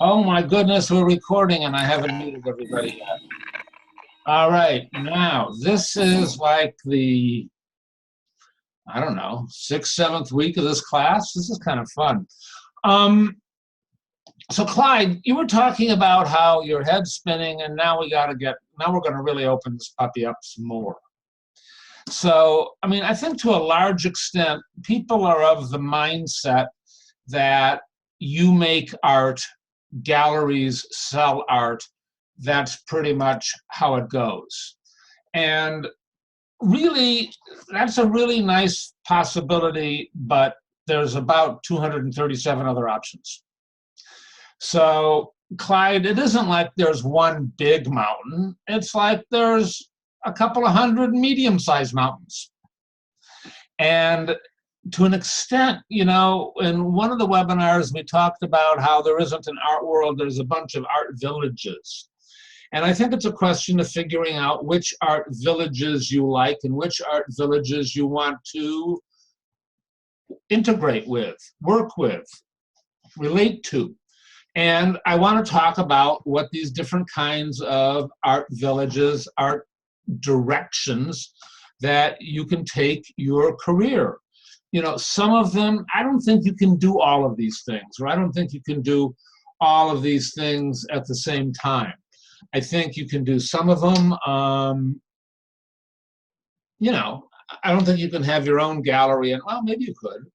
Oh my goodness, we're recording and I haven't muted everybody yet. All right, now this is like the, I don't know, sixth, seventh week of this class. This is kind of fun. Um, so Clyde, you were talking about how your head's spinning and now we're gonna really open this puppy up some more. So, I mean, I think to a large extent, people are of the mindset that you make art, galleries sell art. That's pretty much how it goes. And really, that's a really nice possibility, but there's about 237 other options. So, Clyde, it isn't like there's one big mountain. It's like there's a couple of hundred medium-sized mountains. And to an extent, in one of the webinars, we talked about how there isn't an art world, there's a bunch of art villages. And I think it's a question of figuring out which art villages you like and which art villages you want to integrate with, work with, relate to. And I want to talk about what these different kinds of art villages, art directions that you can take your career. Some of them, I don't think you can do all of these things, or I don't think you can do all of these things at the same time. I think you can do some of them. I don't think you can have your own gallery, and well, maybe you could.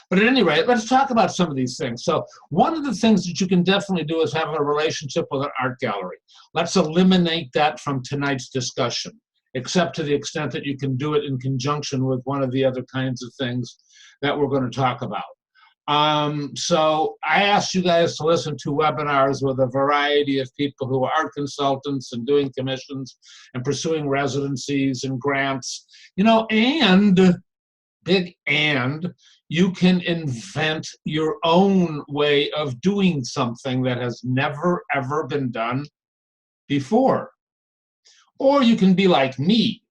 But at any rate, let's talk about some of these things. So one of the things that you can definitely do is have a relationship with an art gallery. Let's eliminate that from tonight's discussion, except to the extent that you can do it in conjunction with one of the other kinds of things that we're going to talk about. So I asked you guys to listen to webinars with a variety of people who are art consultants and doing commissions and pursuing residencies and grants, and big and you can invent your own way of doing something that has never, ever been done before. Or you can be like me.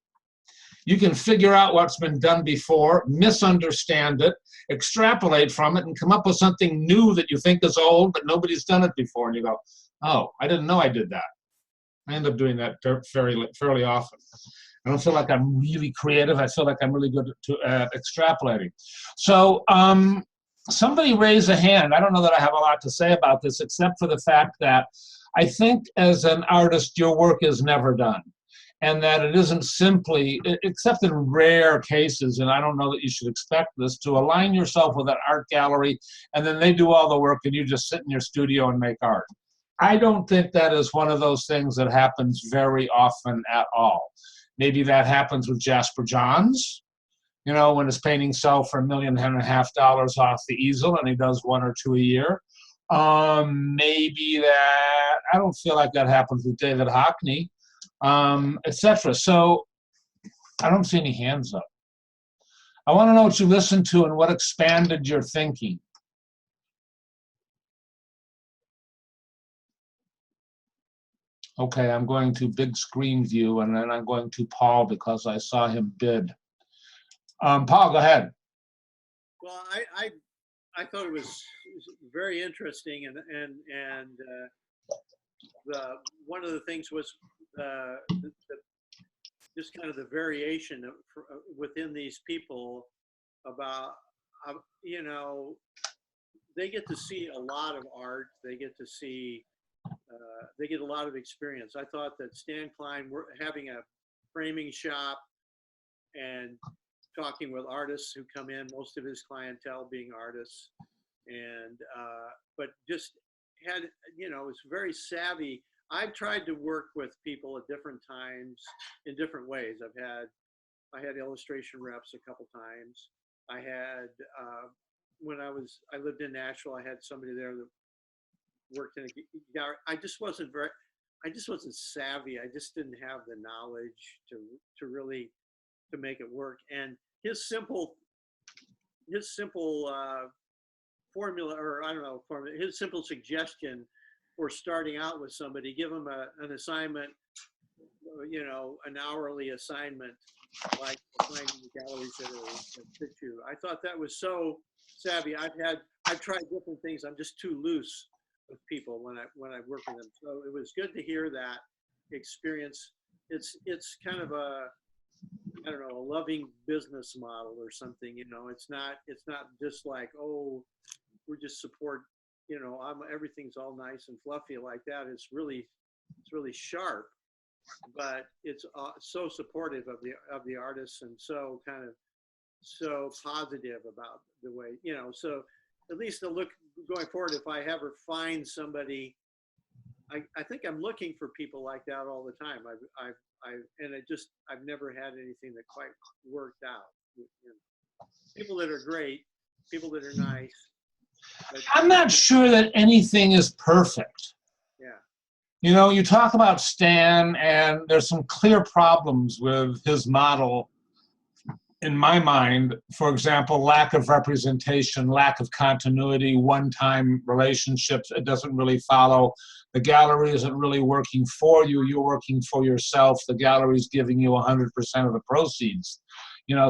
You can figure out what's been done before, misunderstand it, extrapolate from it, and come up with something new that you think is old, but nobody's done it before. And you go, oh, I didn't know I did that. I end up doing that fairly often. I don't feel like I'm really creative. I feel like I'm really good at extrapolating. So somebody raise a hand. I don't know that I have a lot to say about this, except for the fact that I think as an artist, your work is never done. And that it isn't simply, except in rare cases, and I don't know that you should expect this, to align yourself with an art gallery, and then they do all the work and you just sit in your studio and make art. I don't think that is one of those things that happens very often at all. Maybe that happens with Jasper Johns, when his paintings sell for $1.5 million off the easel and he does one or two a year. Maybe that, I don't feel like that happens with David Hockney, etc. So I don't see any hands up. I want to know what you listened to and what expanded your thinking. Okay, I'm going to big screen view, and then I'm going to Paul because I saw him bid. Paul, go ahead. Well, I thought it was very interesting, and one of the things was just kind of the variation within these people about they get to see a lot of art. They get to see. They get a lot of experience. I thought that Stan Cline, we're having a framing shop and talking with artists who come in, most of his clientele being artists, and but just had, was very savvy. I've tried to work with people at different times in different ways. I had illustration reps a couple times. I had, when I lived in Nashville, I had somebody there that worked in a gallery. I just wasn't savvy. I just didn't have the knowledge to really to make it work. And his simple formula, or I don't know, his simple suggestion for starting out with somebody, give them an assignment, an hourly assignment, like finding the galleries that fit you. I thought that was so savvy. I've tried different things. I'm just too loose with people when I work with them. So it was good to hear that experience. It's kind of a, I don't know, a loving business model or something. It's not just like, oh, we're just support. Everything's all nice and fluffy like that. It's really sharp, but it's so supportive of the artists, and so kind of so positive about the way, so at least to look going forward, if I ever find somebody, I think I'm looking for people like that all the time. I've never had anything that quite worked out. People that are great, people that are nice. I'm not sure that anything is perfect. Yeah. You talk about Stan, and there's some clear problems with his model, in my mind. For example, lack of representation, lack of continuity, one-time relationships. It doesn't really follow. The gallery isn't really working for you. You're working for yourself. The gallery's giving you 100% of the proceeds.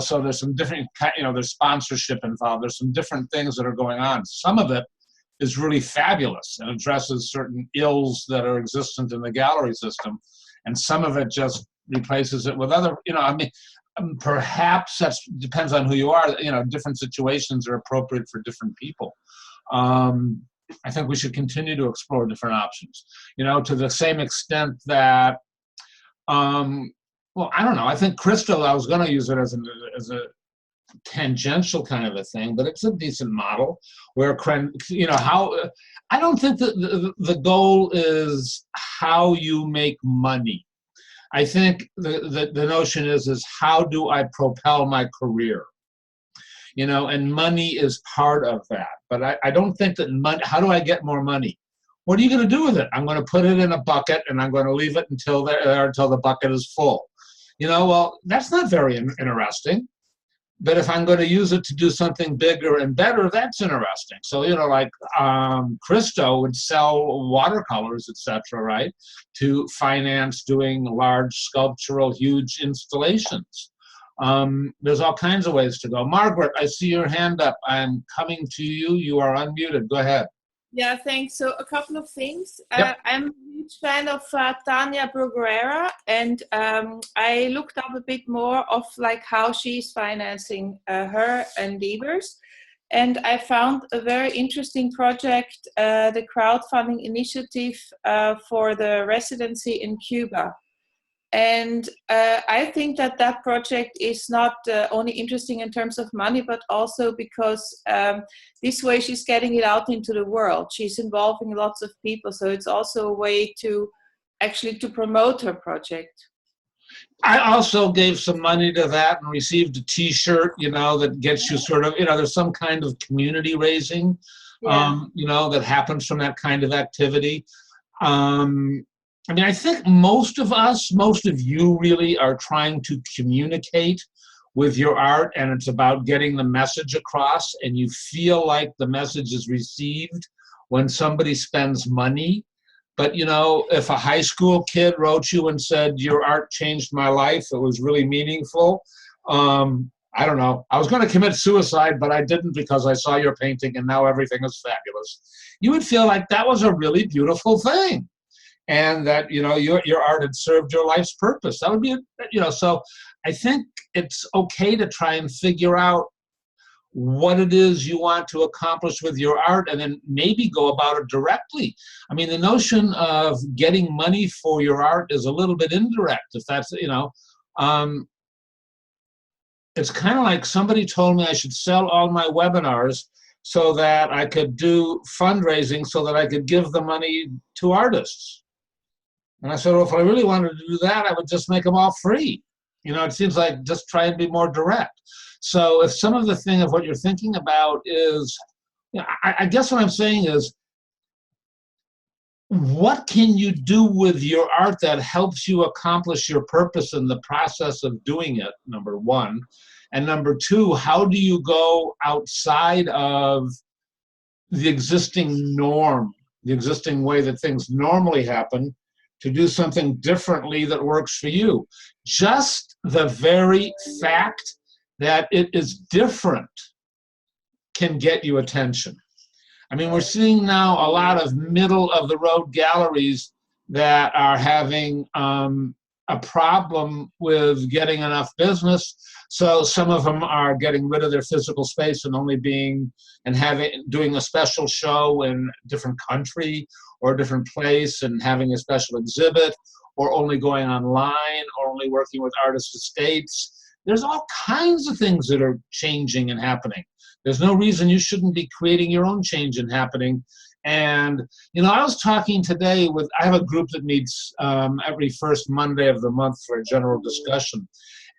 So there's some different, there's sponsorship involved. There's some different things that are going on. Some of it is really fabulous and addresses certain ills that are existent in the gallery system. And some of it just replaces it with other, perhaps that depends on who you are. Different situations are appropriate for different people. I think we should continue to explore different options, to the same extent that, well, I don't know. I think Crystal, I was going to use it as a tangential kind of a thing, but it's a decent model where, I don't think that the goal is how you make money. I think the notion is how do I propel my career? And money is part of that. But I don't think that money, how do I get more money? What are you going to do with it? I'm going to put it in a bucket and I'm going to leave it until the bucket is full. Well, that's not very interesting. But if I'm going to use it to do something bigger and better, that's interesting. So, like Christo would sell watercolors, etc., right, to finance doing large sculptural, huge installations. There's all kinds of ways to go. Margaret, I see your hand up. I'm coming to you. You are unmuted. Go ahead. Yeah, thanks. So a couple of things. Yep. I'm a huge fan of Tanya Bruguera, and I looked up a bit more of like how she's financing her endeavors. And I found a very interesting project, the crowdfunding initiative for the residency in Cuba. And I think that project is not only interesting in terms of money, but also because this way she's getting it out into the world. She's involving lots of people. So it's also a way to actually to promote her project. I also gave some money to that and received a T-shirt, that gets you sort of, there's some kind of community raising, that happens from that kind of activity. I think most of you really are trying to communicate with your art, and it's about getting the message across, and you feel like the message is received when somebody spends money. But, if a high school kid wrote you and said, your art changed my life, it was really meaningful, I don't know. I was going to commit suicide, but I didn't because I saw your painting and now everything is fabulous. You would feel like that was a really beautiful thing. And that, your art had served your life's purpose. That would be, so I think it's okay to try and figure out what it is you want to accomplish with your art and then maybe go about it directly. The notion of getting money for your art is a little bit indirect, if that's, it's kind of like somebody told me I should sell all my webinars so that I could do fundraising so that I could give the money to artists. And I said, well, if I really wanted to do that, I would just make them all free. It seems like just try and be more direct. So if some of the thing of what you're thinking about is, I guess what I'm saying is, what can you do with your art that helps you accomplish your purpose in the process of doing it, number one. And number two, how do you go outside of the existing norm, the existing way that things normally happen, to do something differently that works for you? Just the very fact that it is different can get you attention. I mean, we're seeing now a lot of middle of the road galleries that are having a problem with getting enough business. So some of them are getting rid of their physical space and only doing a special show in a different country or a different place and having a special exhibit, or only going online, or only working with artist estates. There's all kinds of things that are changing and happening. There's no reason you shouldn't be creating your own change and happening. And, I was talking today I have a group that meets every first Monday of the month for a general discussion.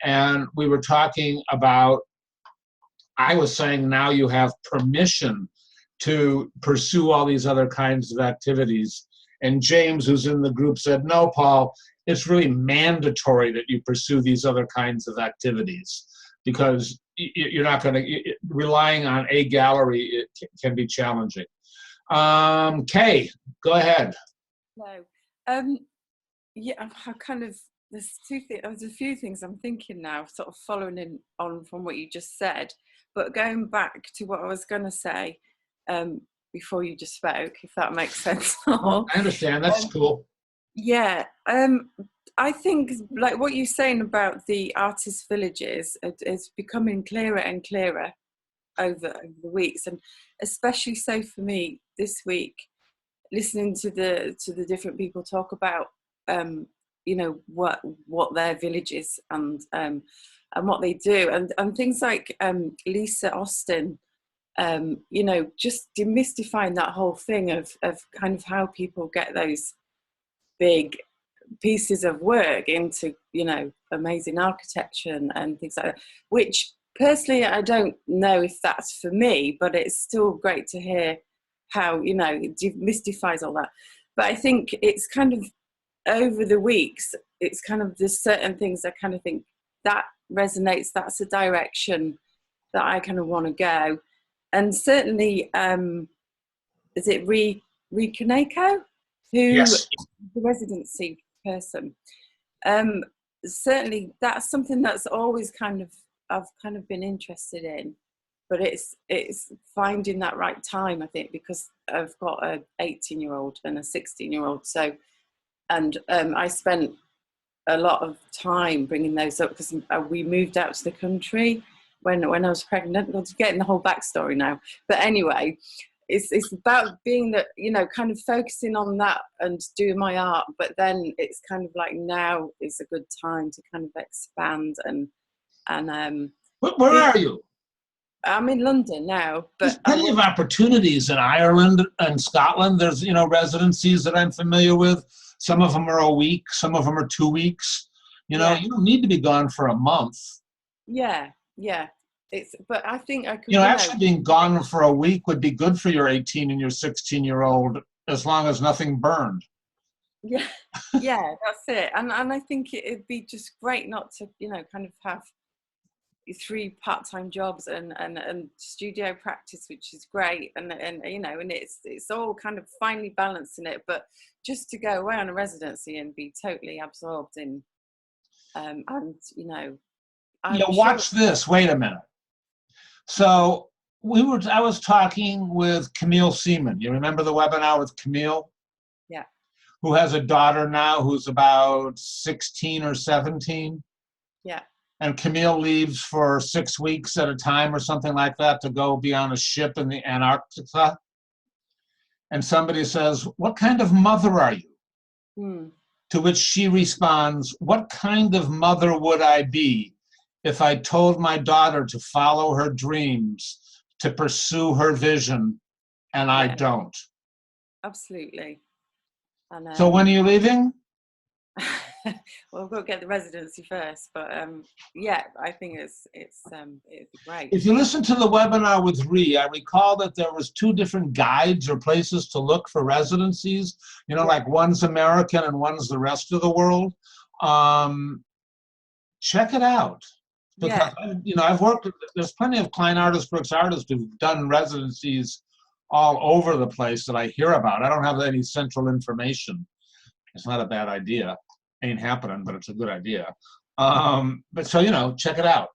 And we were talking about, I was saying now you have permission to pursue all these other kinds of activities. And James, who's in the group, said, no, Paul, it's really mandatory that you pursue these other kinds of activities, because you're not going to, relying on a gallery, it can be challenging. Kay, go ahead. No. Yeah, I kind of, there's a few things I'm thinking now, sort of following on from what you just said, but going back to what I was going to say before you just spoke, if that makes sense. I understand, that's cool. Yeah, I think like what you're saying about the artist villages is becoming clearer and clearer over the weeks, and especially so for me this week, listening to the different people talk about what their village is and what they do, and things like Lisa Austin, just demystifying that whole thing of kind of how people get those big pieces of work into amazing architecture and things like that, which personally I don't know if that's for me, but it's still great to hear how it demystifies all that. But I think it's kind of over the weeks, it's kind of there's certain things I kind of think that resonates, that's a direction that I kind of want to go. And certainly is it Kaneko, who Yes. is the residency person, certainly that's something that's always I've kind of been interested in, but it's finding that right time, I think, because I've got a 18-year-old and a 16-year-old, so I spent a lot of time bringing those up because we moved out to the country when I was pregnant. I'm getting the whole backstory now, but anyway, it's about being that kind of focusing on that and doing my art, but then it's kind of like now is a good time to kind of expand and Where are you? I'm in London now, but there's plenty of opportunities in Ireland and Scotland. There's residencies that I'm familiar with. Some of them are a week, some of them are 2 weeks. You don't need to be gone for a month. Yeah. But I think I could. Actually being gone for a week would be good for your 18 and your 16-year-old, as long as nothing burned. Yeah, that's it. And I think it'd be just great not to, kind of have 3 part-time jobs and studio practice, which is great. And it's all kind of finely balancing it, but just to go away on a residency and be totally absorbed in, watch this. Wait a minute. So I was talking with Camille Seaman. You remember the webinar with Camille? Yeah. Who has a daughter now who's about 16 or 17. Yeah. And Camille leaves for 6 weeks at a time or something like that to go be on a ship in the Antarctica. And somebody says, what kind of mother are you? To which she responds, what kind of mother would I be if I told my daughter to follow her dreams, to pursue her vision, and I don't? Absolutely. And, so when are you leaving? Well, we'll get the residency first, but I think it'd be great. If you listen to the webinar with Ree, I recall that there was 2 different guides or places to look for residencies. Like one's American and one's the rest of the world. Check it out. Because I've worked. There's plenty of Cline Artist Brooks artists who've done residencies all over the place that I hear about. I don't have any central information. It's not a bad idea. Ain't happening, but it's a good idea. But so check it out.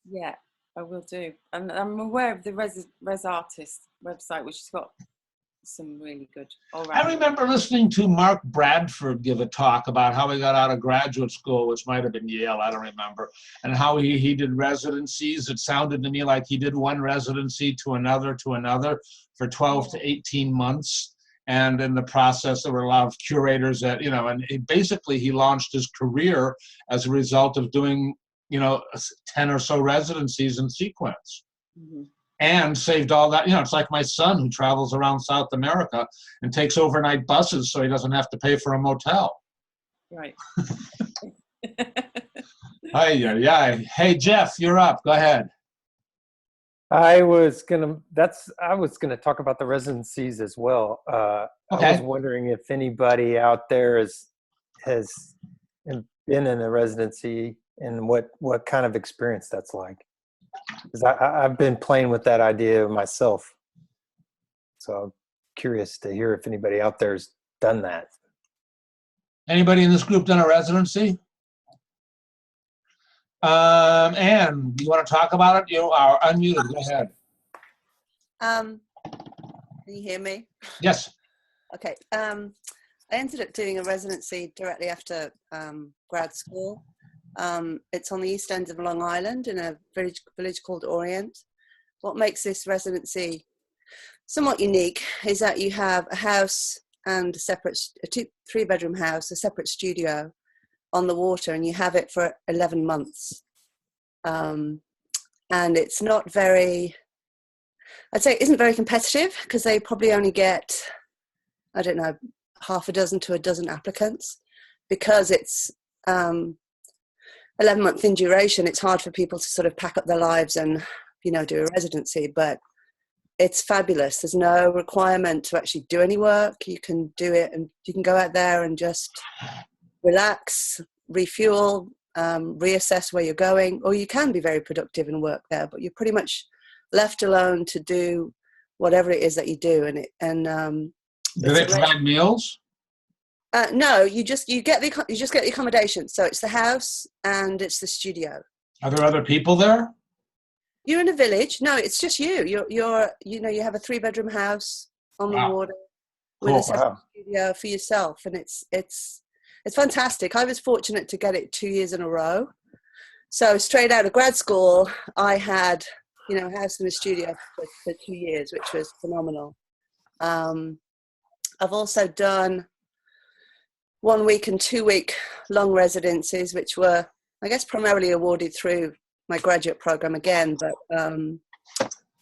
Yeah, I will do. And I'm aware of the Res Artist website, which has got some really good I all-round. remember listening to Mark Bradford give a talk about how he got out of graduate school, which might have been Yale, I don't remember, and how he did residencies. It sounded to me like he did one residency to another for 12 to 18 months. And in the process, there were a lot of curators that, you know, and basically he launched his career as a result of doing, you know, 10 or so residencies in sequence. Mm-hmm. And saved all that. You know, it's like my son who travels around South America and takes overnight buses so he doesn't have to pay for a motel. Right. Hey, Jeff, you're up. Go ahead. I was gonna talk about the residencies as well. Okay. I was wondering if anybody out there has been in a residency and what kind of experience that's like. Because I've been playing with that idea myself, so I'm curious to hear if anybody out there has done that. Anybody in this group done a residency? Anne, do you want to talk about it? You are unmuted. Go ahead. Can you hear me? Yes. Okay. I ended up doing a residency directly after grad school. It's on the east end of Long Island in a village called Orient. What makes this residency somewhat unique is that you have a house and a three-bedroom house, a separate studio on the water, and you have it for 11 months. And it's not very, I'd say it isn't very competitive because they probably only get, I don't know, half a dozen to a dozen applicants because it's 11 months in duration. It's hard for people to sort of pack up their lives and, you know, do a residency, but it's fabulous. There's no requirement to actually do any work. You can do it and you can go out there and just relax, refuel, reassess where you're going, or you can be very productive and work there, but you're pretty much left alone to do whatever it is that you do. Do they provide meals? No, you just get the accommodation. So it's the house and it's the studio. Are there other people there? You're in a village. No, it's just you. You have a 3-bedroom house on the water with a separate studio for yourself, and it's fantastic. I was fortunate to get it 2 years in a row. So straight out of grad school, I had, you know, a house and a studio for 2 years, which was phenomenal. I've also done 1 week and 2 week long residencies, which were, I guess, primarily awarded through my graduate program again. But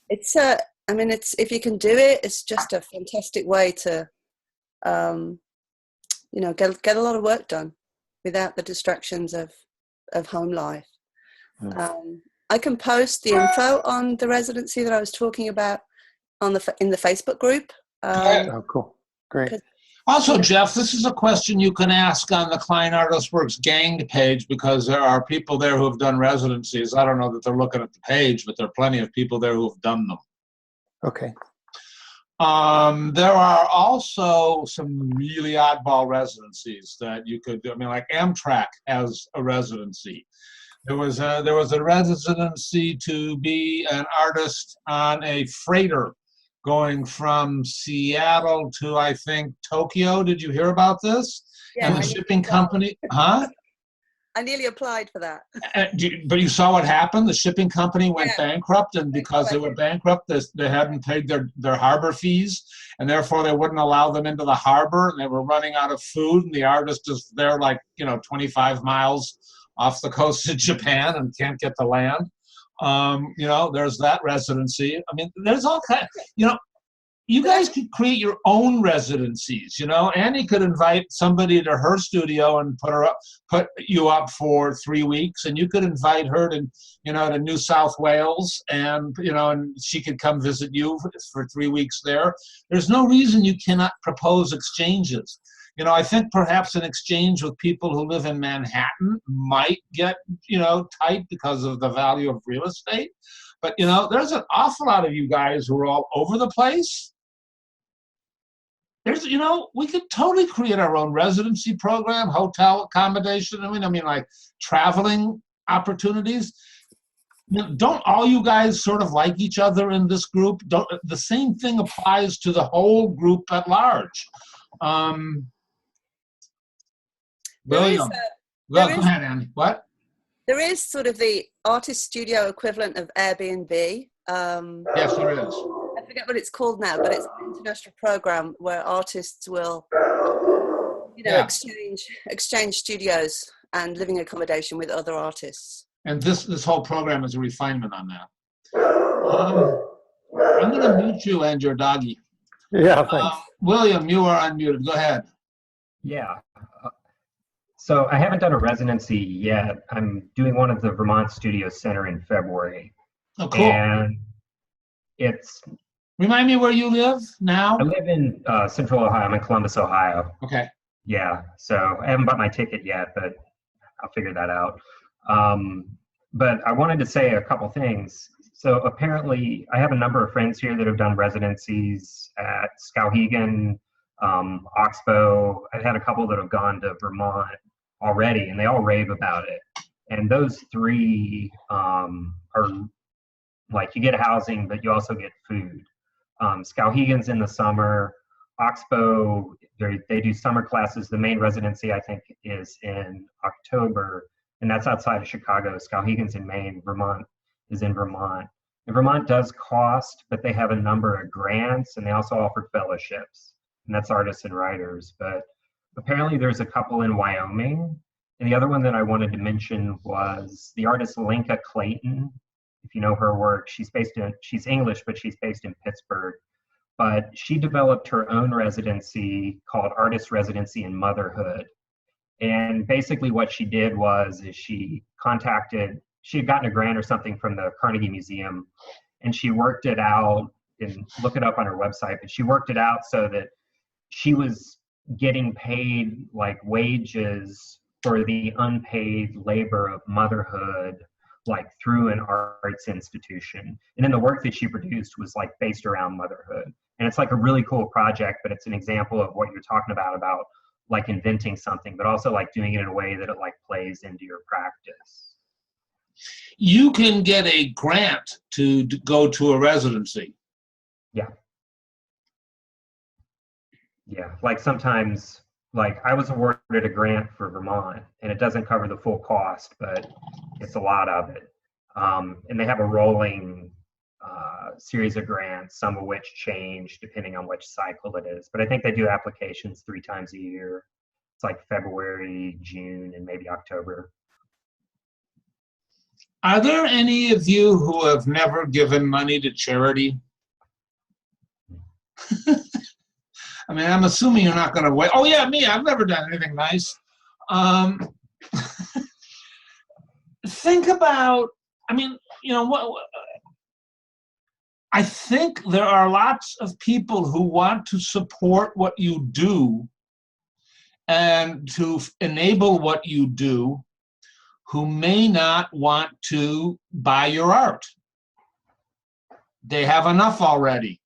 it's if you can do it, it's just a fantastic way to, you know, get a lot of work done without the distractions of home life. I can post the info on the residency that I was talking about in the Facebook group. Oh, cool. Great. Also, Jeff, this is a question you can ask on the Cline Artist Works gang page because there are people there who have done residencies. I don't know that they're looking at the page, but there are plenty of people there who have done them. Okay. There are also some really oddball residencies that you could do. I mean, like Amtrak has a residency. There was a residency to be an artist on a freighter going from Seattle to, I think, Tokyo. Did you hear about this? Yeah, and the shipping company, huh? I nearly applied for that. But you saw what happened? The shipping company went bankrupt, and because they were bankrupt, they hadn't paid their harbor fees, and therefore they wouldn't allow them into the harbor, and they were running out of food, and the artist is there like, 25 miles off the coast of Japan and can't get to land. There's that residency. I mean, there's all kinds, you guys could create your own residencies, Annie could invite somebody to her studio and put you up for 3 weeks, and you could invite her to, to New South Wales, and, and she could come visit you for 3 weeks there. There's no reason you cannot propose exchanges. I think perhaps an exchange with people who live in Manhattan might get, tight because of the value of real estate. But, there's an awful lot of you guys who are all over the place. There's, we could totally create our own residency program, hotel accommodation. I mean, like traveling opportunities. Now, don't all you guys sort of like each other in this group? Don't, the same thing applies to the whole group at large. There is William, there go is ahead, Andy. What? there is sort of the artist studio equivalent of Airbnb. Yes, there is. I forget what it's called now, but it's an international program where artists will, Yeah. exchange studios and living accommodation with other artists. And this whole program is a refinement on that. I'm going to mute you and your doggy. Yeah, thanks. William, you are unmuted. Go ahead. Yeah. So I haven't done a residency yet. I'm doing one at the Vermont Studio Center in February. Oh, cool. And it's... Remind me where you live now? I live in Central Ohio. I'm in Columbus, Ohio. Okay. Yeah. So I haven't bought my ticket yet, but I'll figure that out. But I wanted to say a couple things. So apparently I have a number of friends here that have done residencies at Skowhegan, Oxbow. I've had a couple that have gone to Vermont already, and they all rave about it. And those three are like, you get housing, but you also get food. Skowhegan's in the summer. Oxbow, they do summer classes. The main residency, I think, is in October, and that's outside of Chicago. Skowhegan's in Maine. Vermont is in Vermont. And Vermont does cost, but they have a number of grants, and they also offer fellowships, and that's artists and writers. But apparently there's a couple in Wyoming. And the other one that I wanted to mention was the artist Linka Clayton. If you know her work, she's English, but she's based in Pittsburgh. But she developed her own residency called Artist Residency in Motherhood. And basically what she did was she had gotten a grant or something from the Carnegie Museum, and she worked it out, and look it up on her website, but she worked it out so that she was getting paid like wages for the unpaid labor of motherhood, like through an arts institution. And then the work that she produced was like based around motherhood. And it's like a really cool project, but it's an example of what you're talking about like inventing something, but also like doing it in a way that it like plays into your practice. You can get a grant to go to a residency. Yeah. Yeah, like sometimes, like I was awarded a grant for Vermont, and it doesn't cover the full cost, but it's a lot of it. And they have a rolling series of grants, some of which change depending on which cycle it is. But I think they do applications 3 times a year. It's like February, June, and maybe October. Are there any of you who have never given money to charity? I mean, I'm assuming you're not going to wait. Oh yeah, me, I've never done anything nice. Think about, I mean, you know, I think there are lots of people who want to support what you do and to enable what you do, who may not want to buy your art. They have enough already.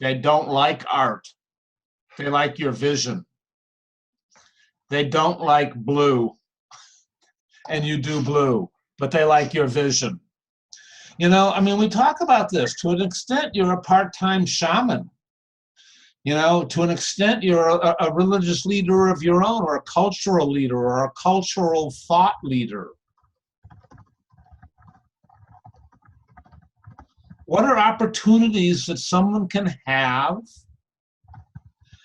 They don't like art. They like your vision. They don't like blue, and you do blue, but they like your vision. You know, I mean, we talk about this. To an extent, you're a part-time shaman. You know, to an extent, you're a religious leader of your own, or a cultural leader, or a cultural thought leader. What are opportunities that someone can have?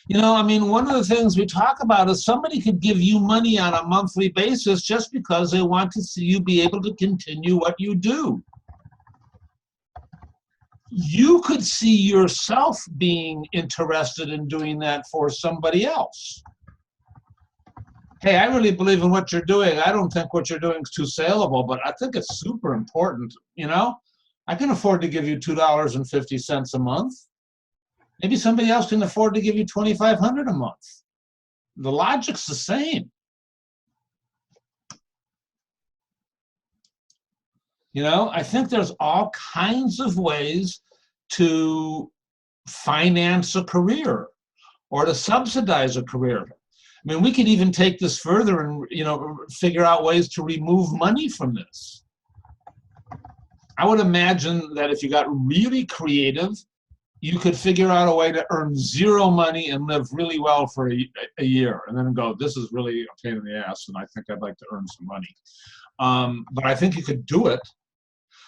You know, I mean, one of the things we talk about is somebody could give you money on a monthly basis just because they want to see you be able to continue what you do. You could see yourself being interested in doing that for somebody else. Hey, I really believe in what you're doing. I don't think what you're doing is too saleable, but I think it's super important, you know? I can afford to give you $2.50 a month. Maybe somebody else can afford to give you $2,500 a month. The logic's the same. You know, I think there's all kinds of ways to finance a career or to subsidize a career. I mean, we could even take this further and, you know, figure out ways to remove money from this. I would imagine that if you got really creative, you could figure out a way to earn zero money and live really well for a year, and then go, this is really a pain in the ass, and I think I'd like to earn some money. But I think you could do it.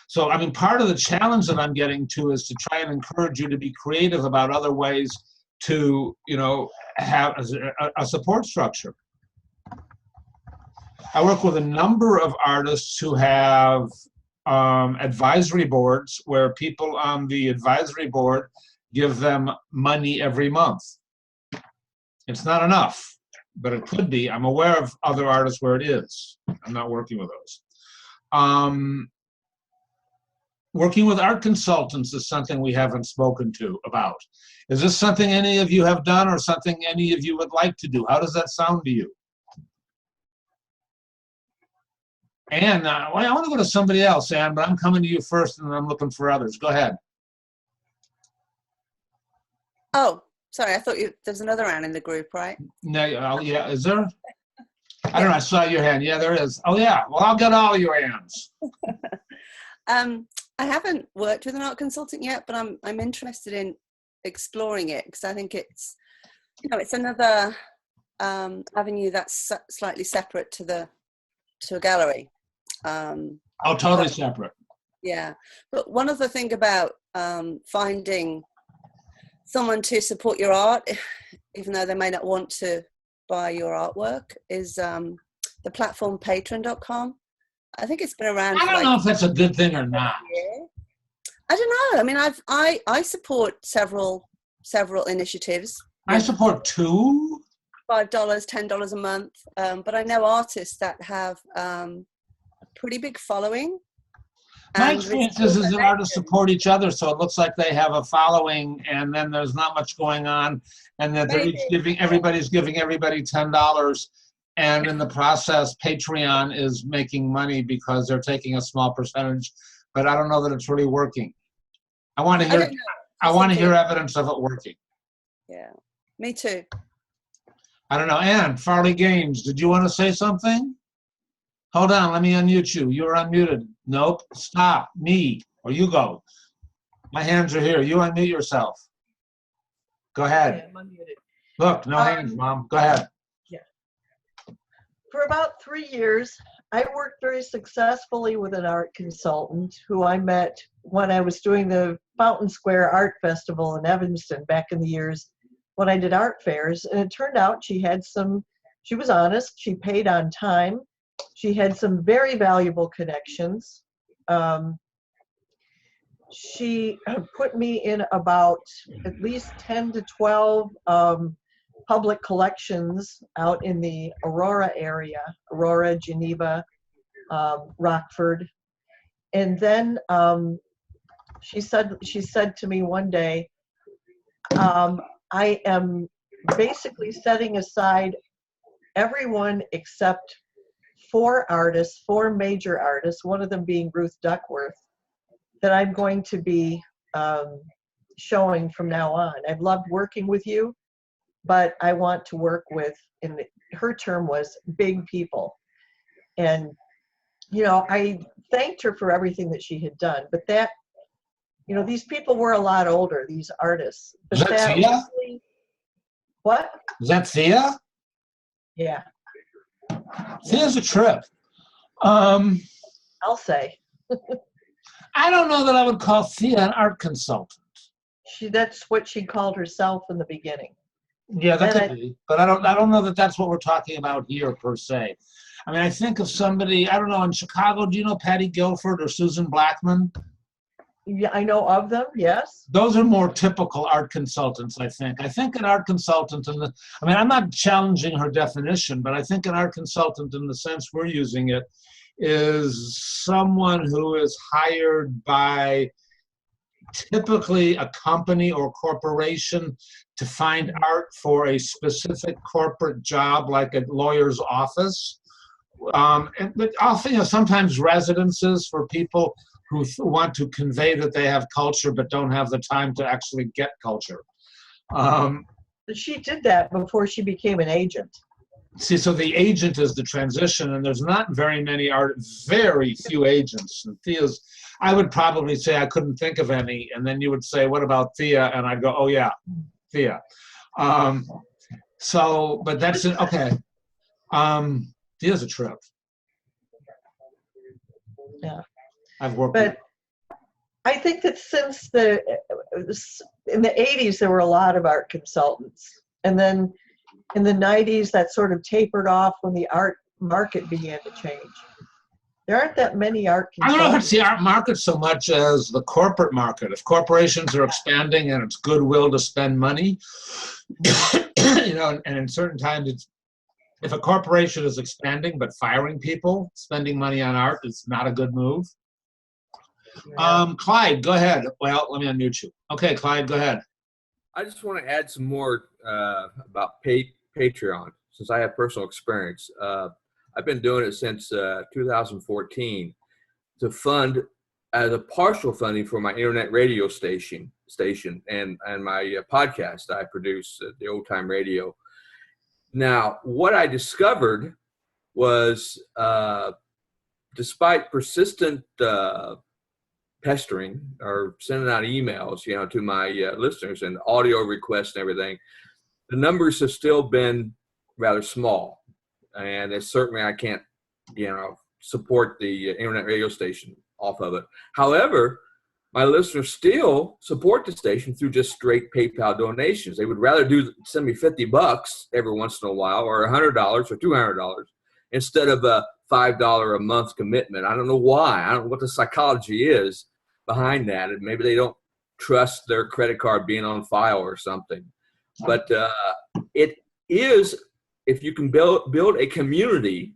So, I mean, part of the challenge that I'm getting to is to try and encourage you to be creative about other ways to, you know, have a support structure. I work with a number of artists who have advisory boards where people on the advisory board give them money every month. It's not enough, but it could be. I'm aware of other artists where it is. I'm not working with those. Working with art consultants is something we haven't spoken to about. Is this something any of you have done or something any of you would like to do? How does that sound to you? Anne, well, I want to go to somebody else, Anne, but I'm coming to you first and I'm looking for others. Go ahead. Oh, sorry, I thought there's another Anne in the group, right? No, oh, yeah, is there? I don't know, I saw your hand. Yeah, there is. Oh, yeah, well, I'll get all your Annes. I haven't worked with an art consultant yet, but I'm interested in exploring it because I think it's, you know, it's another avenue that's slightly separate to a gallery. Oh, totally separate. Yeah, but one other thing about finding someone to support your art, even though they may not want to buy your artwork, is the platform patron.com. I think it's been around. I don't know if that's a good thing or not. I don't know. I mean, I support several initiatives. I support two. $5, $10 a month. But I know artists that have a pretty big following. My experience is that artists support each other, so it looks like they have a following, and then there's not much going on, and that they're each giving, everybody's giving everybody $10, and in the process, Patreon is making money because they're taking a small percentage, but I don't know that it's really working. I want to hear, I want to hear evidence of it working. Yeah, me too. I don't know. Anne, Farley Gaines, did you want to say something? Hold on, let me unmute you. You're unmuted. Nope, stop, me, or you go. My hands are here. You unmute yourself. Go ahead. I'm unmuted. Look, no hands, Mom. Go ahead. Yeah. For about 3 years, I worked very successfully with an art consultant who I met when I was doing the Fountain Square Art Festival in Evanston back in the years when I did art fairs. And it turned out she was honest, she paid on time, she had some very valuable connections. She put me in about at least 10 to 12 public collections out in the Aurora area, Aurora, Geneva, Rockford. And then she said to me one day, I am basically setting aside everyone except 4 artists, 4 major artists, one of them being Ruth Duckworth, that I'm going to be showing from now on. I've loved working with you, but I want to work with, her term was big people. And, you know, I thanked her for everything that she had done, but that, you know, these people were a lot older, these artists. But Is that Thea? Really, what? Is that Thea? Yeah. Thea's a trip. I'll say. I don't know that I would call Thea an art consultant. That's what she called herself in the beginning. Yeah, that could be. But I don't know that that's what we're talking about here per se. I mean, I think of somebody, I don't know, in Chicago, do you know Patty Guilford or Susan Blackman? Yeah, I know of them, yes. Those are more typical art consultants, I think. I think an art consultant, I mean, I'm not challenging her definition, but I think an art consultant in the sense we're using it is someone who is hired by typically a company or corporation to find art for a specific corporate job, like a lawyer's office. But also, you know, sometimes residences for people who want to convey that they have culture but don't have the time to actually get culture. She did that before she became an agent. See, so the agent is the transition, and there's not very few agents. And Thea's, I would probably say I couldn't think of any, and then you would say, what about Thea? And I'd go, oh yeah, Thea. So, but that's it, okay. Thea's a trip. Yeah. I've worked But I think that since in the 80s, there were a lot of art consultants. And then in the 90s, that sort of tapered off when the art market began to change. There aren't that many art I don't know if consultants. it's the art market so much as the corporate market. If corporations are expanding and it's goodwill to spend money, you know, and in certain times, if a corporation is expanding but firing people, spending money on art is not a good move. Yeah. Clyde, go ahead. Well, let me unmute you. Okay, Clyde, go ahead. I just want to add some more about Patreon, since I have personal experience. I've been doing it since 2014 to fund as a partial funding for my internet radio station and my podcast I produce, the Old Time Radio. Now, what I discovered was, despite persistent pestering or sending out emails, you know, to my listeners and audio requests and everything, the numbers have still been rather small, and it's certainly I can't, you know, support the internet radio station off of it. However, my listeners still support the station through just straight PayPal donations. They would rather send me $50 every once in a while, or $100 or $200, instead of a $5 a month commitment. I don't know why. I don't know what the psychology is behind that. And maybe they don't trust their credit card being on file or something. But it is, if you can build a community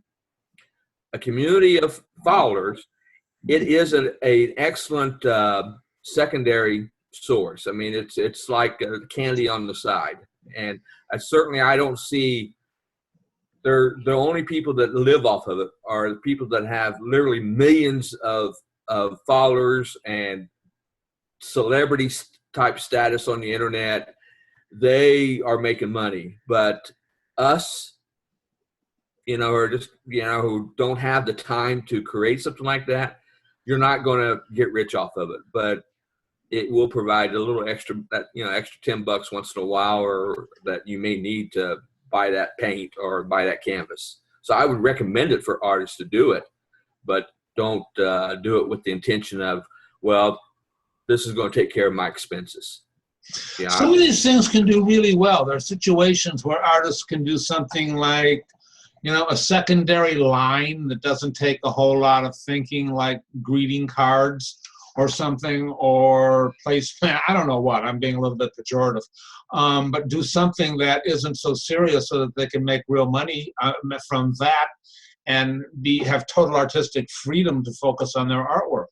of followers, it is an excellent secondary source. I mean, it's like candy on the side. And I don't see, the only people that live off of it are the people that have literally millions of followers and celebrity type status on the internet. They are making money, but us, you know, or just, you know, who don't have the time to create something like that, you're not going to get rich off of it, but it will provide a little extra, extra $10 once in a while, or that you may need to buy that paint or buy that canvas. So I would recommend it for artists to do it, but don't do it with the intention of, well, this is going to take care of my expenses. Yeah, Some of these things can do really well. There are situations where artists can do something like, you know, a secondary line that doesn't take a whole lot of thinking, like greeting cards or something, or placement. I don't know what. I'm being a little bit pejorative. But do something that isn't so serious so that they can make real money from that and have total artistic freedom to focus on their artwork.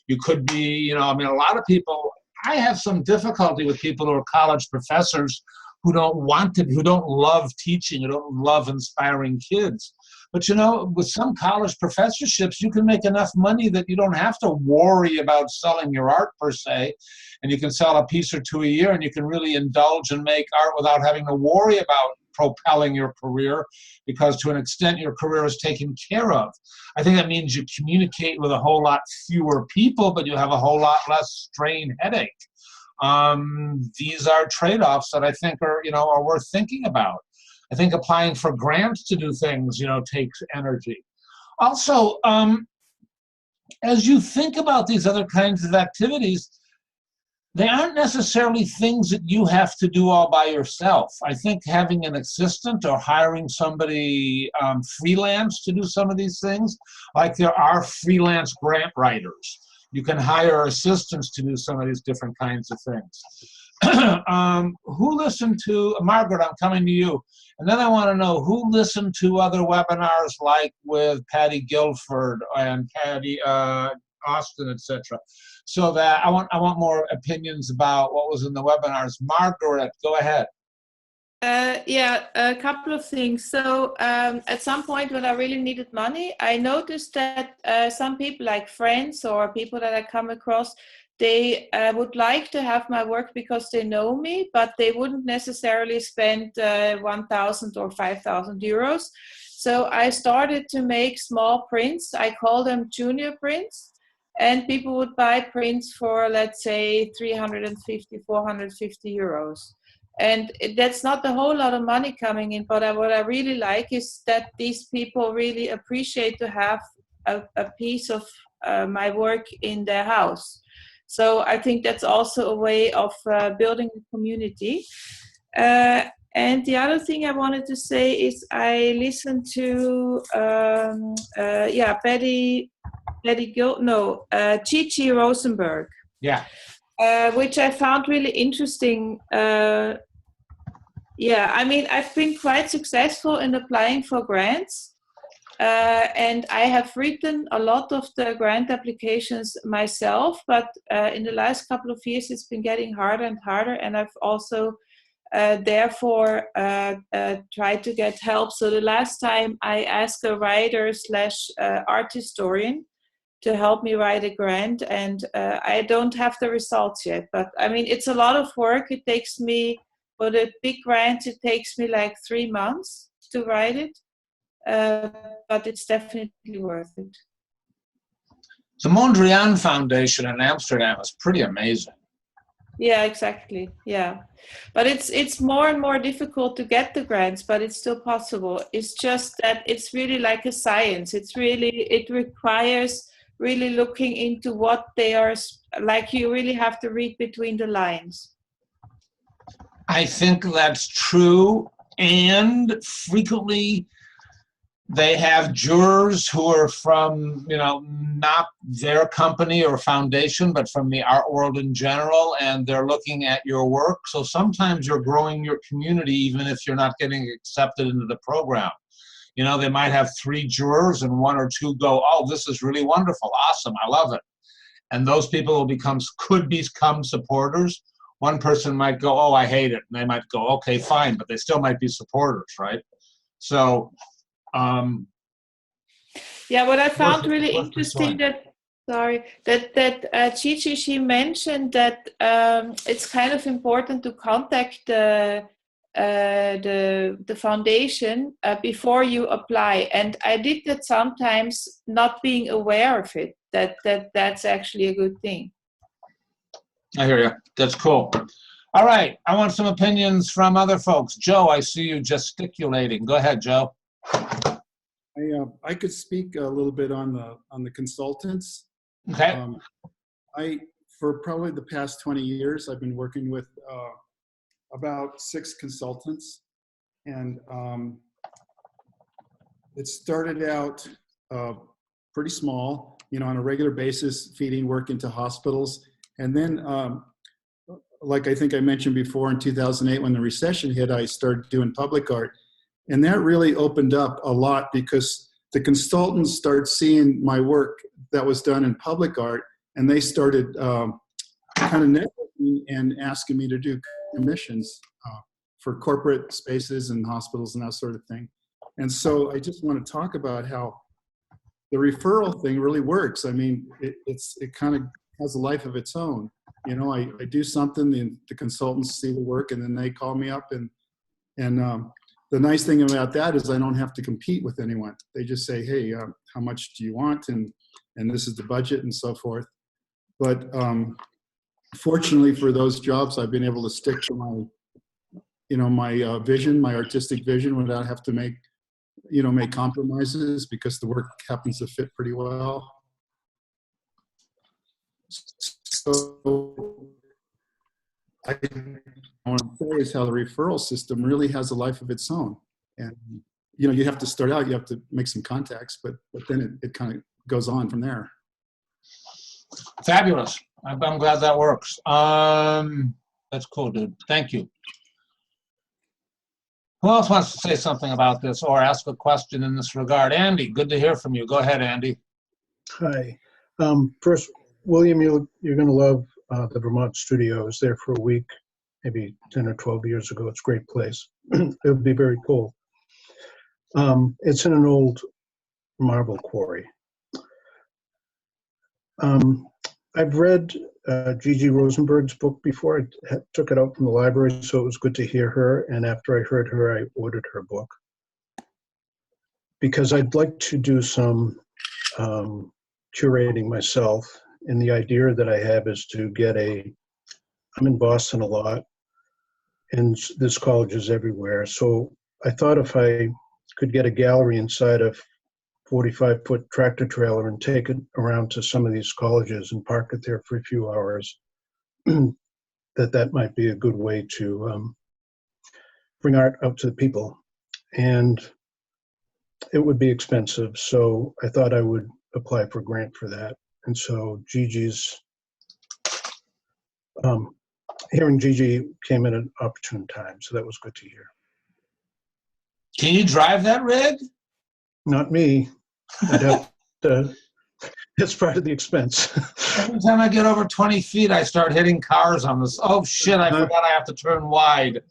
You could be, you know, I mean, a lot of people, I have some difficulty with people who are college professors who don't love teaching, who don't love inspiring kids. But, you know, with some college professorships, you can make enough money that you don't have to worry about selling your art per se, and you can sell a piece or two a year, and you can really indulge and make art without having to worry about propelling your career, because to an extent your career is taken care of. I think that means you communicate with a whole lot fewer people, but you have a whole lot less strain headache. These are trade-offs that I think are worth thinking about. I think applying for grants to do things, you know, takes energy. Also, as you think about these other kinds of activities, they aren't necessarily things that you have to do all by yourself. I think having an assistant or hiring somebody freelance to do some of these things, like there are freelance grant writers. You can hire assistants to do some of these different kinds of things. Who listened to, Margaret, I'm coming to you. And then I want to know who listened to other webinars like with Patty Guilford and Patty Austin, etc. So that I want more opinions about what was in the webinars. Margaret, go ahead. Yeah, a couple of things. So at some point when I really needed money, I noticed that some people, like friends or people that I come across, they would like to have my work because they know me, but they wouldn't necessarily spend 1,000 or 5,000 euros. So I started to make small prints. I call them junior prints. And people would buy prints for, let's say, 350, 450 euros. And that's not a whole lot of money coming in, but what I really like is that these people really appreciate to have a piece of my work in their house. So I think that's also a way of building a community. And the other thing I wanted to say is I listened to, Chichi Rosenberg. Yeah. Which I found really interesting. I mean, I've been quite successful in applying for grants. And I have written a lot of the grant applications myself, but in the last couple of years, it's been getting harder and harder. And I've also therefore tried to get help. So the last time I asked a writer / art historian to help me write a grant, and I don't have the results yet. But I mean, it's a lot of work. It takes me, for the big grants, it takes me like 3 months to write it. But it's definitely worth it. The Mondrian Foundation in Amsterdam is pretty amazing. Yeah, exactly. Yeah, but it's more and more difficult to get the grants, but it's still possible. It's just that it's really like a science. It requires really looking into what they are like. You really have to read between the lines. I think that's true, and frequently they have jurors who are from, not their company or foundation, but from the art world in general, and they're looking at your work. So sometimes you're growing your community even if you're not getting accepted into the program. They might have 3 jurors and 1 or 2 go, oh, this is really wonderful, awesome, I love it. And those people could become supporters. One person might go, oh, I hate it. And they might go, okay, fine, but they still might be supporters, right? So, what I found really interesting that Chichi, she mentioned that it's kind of important to contact the foundation before you apply. And I did that sometimes, not being aware of it, that's actually a good thing. I hear you. That's cool. All right. I want some opinions from other folks. Joe, I see you gesticulating. Go ahead, Joe. I could speak a little bit on the consultants. Okay. For probably the past 20 years, I've been working with about 6 consultants, and it started out pretty small, on a regular basis, feeding work into hospitals, and then, like I think I mentioned before, in 2008, when the recession hit, I started doing public art. And that really opened up a lot because the consultants started seeing my work that was done in public art, and they started kind of networking and asking me to do commissions for corporate spaces and hospitals and that sort of thing. And so I just want to talk about how the referral thing really works. I mean, it kind of has a life of its own. I do something, the consultants see the work, and then they call me up, and the nice thing about that is I don't have to compete with anyone. They just say, hey, how much do you want? And this is the budget and so forth. But fortunately for those jobs, I've been able to stick to my vision, my artistic vision, without have to make compromises, because the work happens to fit pretty well. So I want to say is how the referral system really has a life of its own. And, you have to start out, you have to make some contacts, but then it kind of goes on from there. Fabulous. I'm glad that works. That's cool, dude. Thank you. Who else wants to say something about this or ask a question in this regard? Andy, good to hear from you. Go ahead, Andy. Hi. First, William, you're going to love the Vermont Studio. I was there for a week, maybe 10 or 12 years ago. It's a great place. It would be very cool. It's in an old marble quarry. I've read Gigi Rosenberg's book before. I took it out from the library, so it was good to hear her. And after I heard her, I ordered her book. Because I'd like to do some curating myself. And the idea that I have is to get I'm in Boston a lot, and there's colleges everywhere. So I thought if I could get a gallery inside a 45-foot tractor trailer and take it around to some of these colleges and park it there for a few hours, that might be a good way to bring art out to the people. And it would be expensive, so I thought I would apply for a grant for that. And so Gigi's, hearing Gigi came at an opportune time, so that was good to hear. Can you drive that rig? Not me. I'd have to, that's part of the expense. Every time I get over 20 feet, I start hitting cars on this. Oh shit, I forgot I have to turn wide.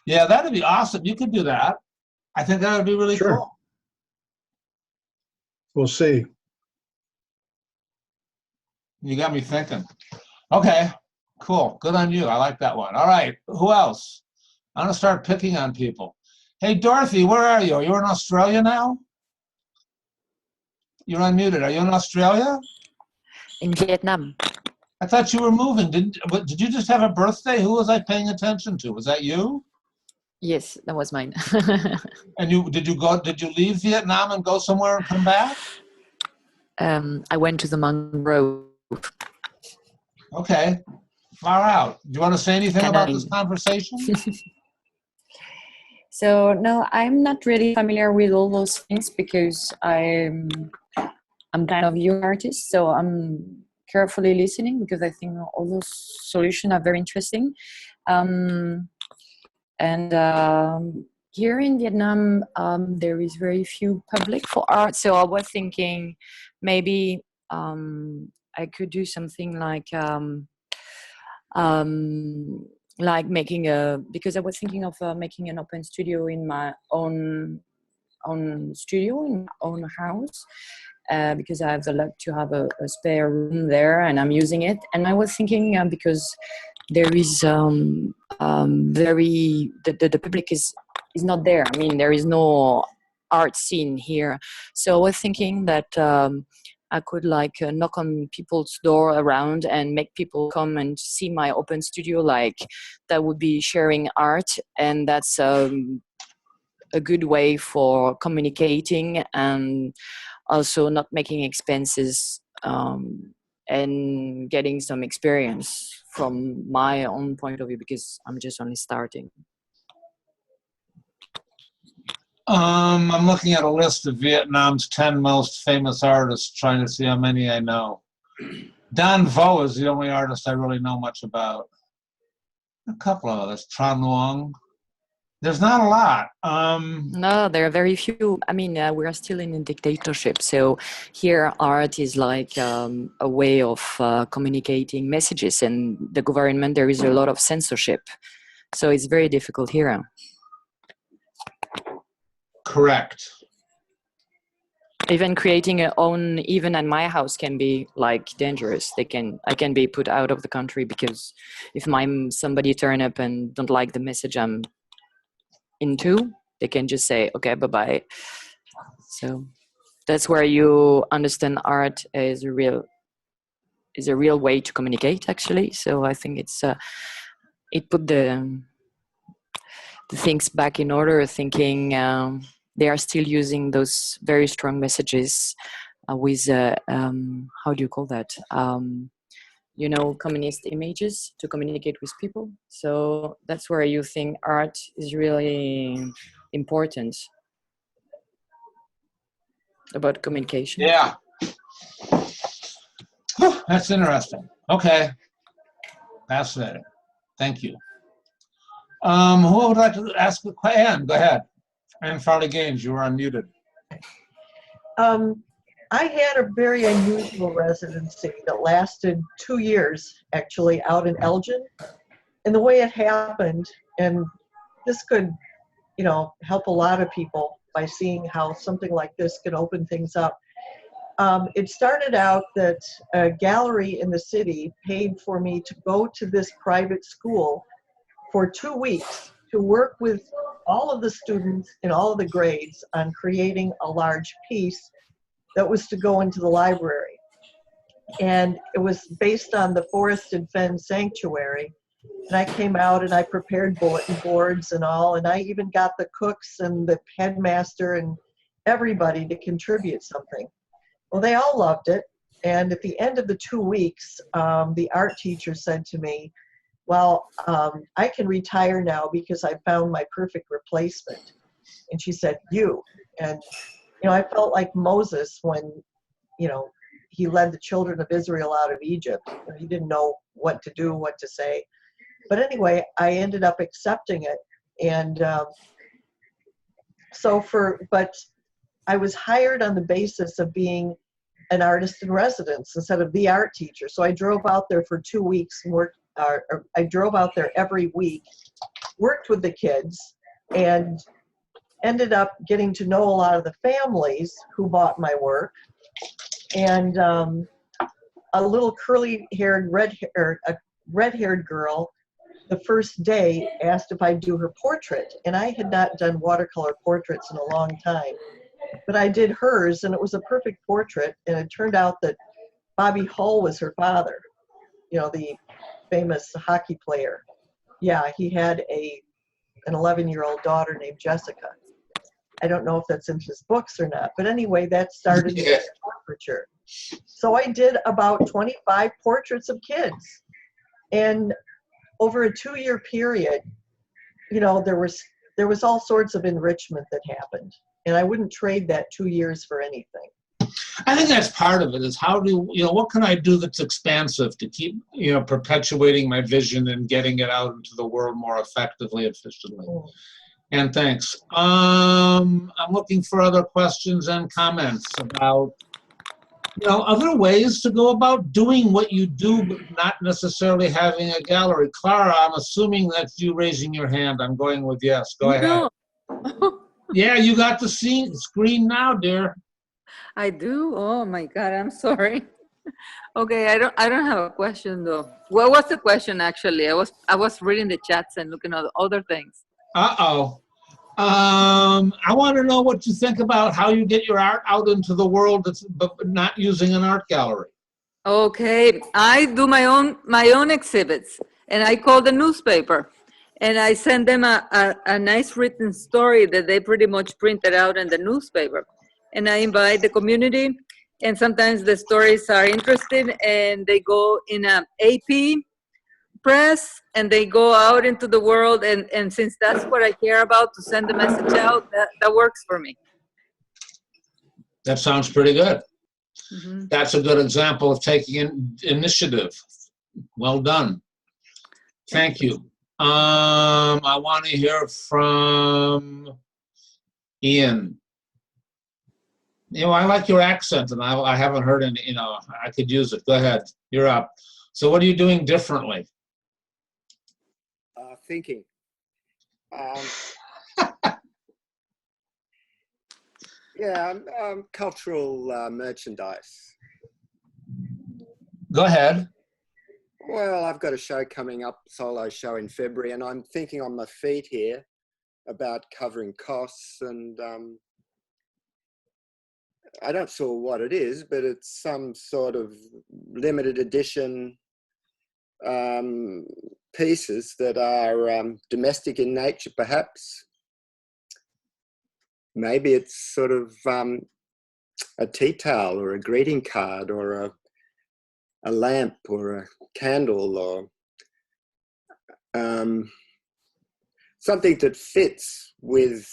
Yeah, that'd be awesome. You could do that. I think that would be really Sure. cool. We'll see. You got me thinking. Okay, cool. Good on you. I like that one. All right, who else? I'm gonna start picking on people. Hey, Dorothy, where are you? Are you in Australia now? You're unmuted. Are you in Australia? In Vietnam. I thought you were moving. Did you just have a birthday? Who was I paying attention to? Was that you? Yes, that was mine. And did you leave Vietnam and go somewhere and come back? I went to the mangrove. Okay, far out. Do you want to say anything about this conversation? So no, I'm not really familiar with all those things because I'm kind of young artist, so I'm carefully listening because I think all those solutions are very interesting. Here in Vietnam, there is very few public for art, so I was thinking maybe I could do something like making because I was thinking of making an open studio in my own studio in my own house. Because I have the luck to have a spare room there and I'm using it. And I was thinking because there is the public is not there. I mean, there is no art scene here. So I was thinking that I could knock on people's door around and make people come and see my open studio. That would be sharing art, and that's a good way for communicating and also not making expenses and getting some experience from my own point of view because I'm just only starting. I'm looking at a list of Vietnam's 10 most famous artists, trying to see how many I know. Dan Vo is the only artist I really know much about. A couple of others. Tran Luong. There's not a lot. No, there are very few. I mean, we're still in a dictatorship. So here art is like a way of communicating messages, and the government, there is a lot of censorship. So it's very difficult here. Correct. Even creating a own, even at my house, can be dangerous. I can be put out of the country because if somebody turn up and don't like the message I'm into, they can just say, okay, bye-bye. So that's where you understand art is a real way to communicate, actually. So I think it put the things back in order, thinking they are still using those very strong messages with how do you call that? Communist images to communicate with people. So that's where you think art is really important about communication. Yeah. Whew, that's interesting. Okay. Fascinating. Thank you. Who would like to ask a question? Anne, go ahead. Anne Farley Gaines, you were unmuted. I had a very unusual residency that lasted 2 years, actually, out in Elgin. And the way it happened, and this could, help a lot of people by seeing how something like this can open things up. it started out that a gallery in the city paid for me to go to this private school for 2 weeks to work with all of the students in all of the grades on creating a large piece that was to go into the library. And it was based on the Forested Fen Sanctuary. And I came out and I prepared bulletin boards and all, and I even got the cooks and the headmaster and everybody to contribute something. Well, they all loved it. And at the end of the 2 weeks, the art teacher said to me, well, I can retire now because I found my perfect replacement. And she said, you. And, you know, I felt like Moses when, you know, he led the children of Israel out of Egypt. He didn't know what to do, what to say. But anyway, I ended up accepting it. And but I was hired on the basis of being an artist in residence instead of the art teacher. So I drove out there for 2 weeks and worked. I drove out there every week, worked with the kids, and ended up getting to know a lot of the families who bought my work. And a little curly-haired, red-haired girl, the first day asked if I'd do her portrait. And I had not done watercolor portraits in a long time. But I did hers, and it was a perfect portrait. And it turned out that Bobby Hull was her father, you know, the famous hockey player. Yeah, he had an 11-year-old daughter named Jessica. I don't know if that's in his books or not, but anyway, that started the portraiture. So I did about 25 portraits of kids. And over a 2-year period, you know, there was all sorts of enrichment that happened. And I wouldn't trade that 2 years for anything. I think that's part of it, is how do, you know, what can I do that's expansive to keep, you know, perpetuating my vision and getting it out into the world more effectively, efficiently. And thanks. I'm looking for other questions and comments about, you know, other ways to go about doing what you do, but not necessarily having a gallery. Clara, I'm assuming that's you raising your hand. I'm going with yes. Go ahead. No. Yeah, you got the screen now, dear. I do? Oh my God, I'm sorry. Okay, I don't have a question though. What was the question actually? I was reading the chats and looking at other things. Uh-oh. I want to know what you think about how you get your art out into the world, but not using an art gallery. Okay, I do my own exhibits, and I call the newspaper, and I send them a nice written story that they pretty much printed out in the newspaper. And I invite the community, and sometimes the stories are interesting, and they go in an AP press, and they go out into the world, and since that's what I care about, to send the message out, that works for me. That sounds pretty good. Mm-hmm. That's a good example of taking initiative. Well done. Thank you. I want to hear from Ian. You know, I like your accent, and I haven't heard any, you know, I could use it. Go ahead, you're up. So what are you doing differently? Thinking. Yeah, cultural merchandise. Go ahead. Well, I've got a show coming up, solo show in February, and I'm thinking on my feet here about covering costs, and I don't know what it is, but it's some sort of limited edition pieces that are domestic in nature, perhaps. Maybe it's sort of a tea towel or a greeting card or a lamp or a candle or something that fits with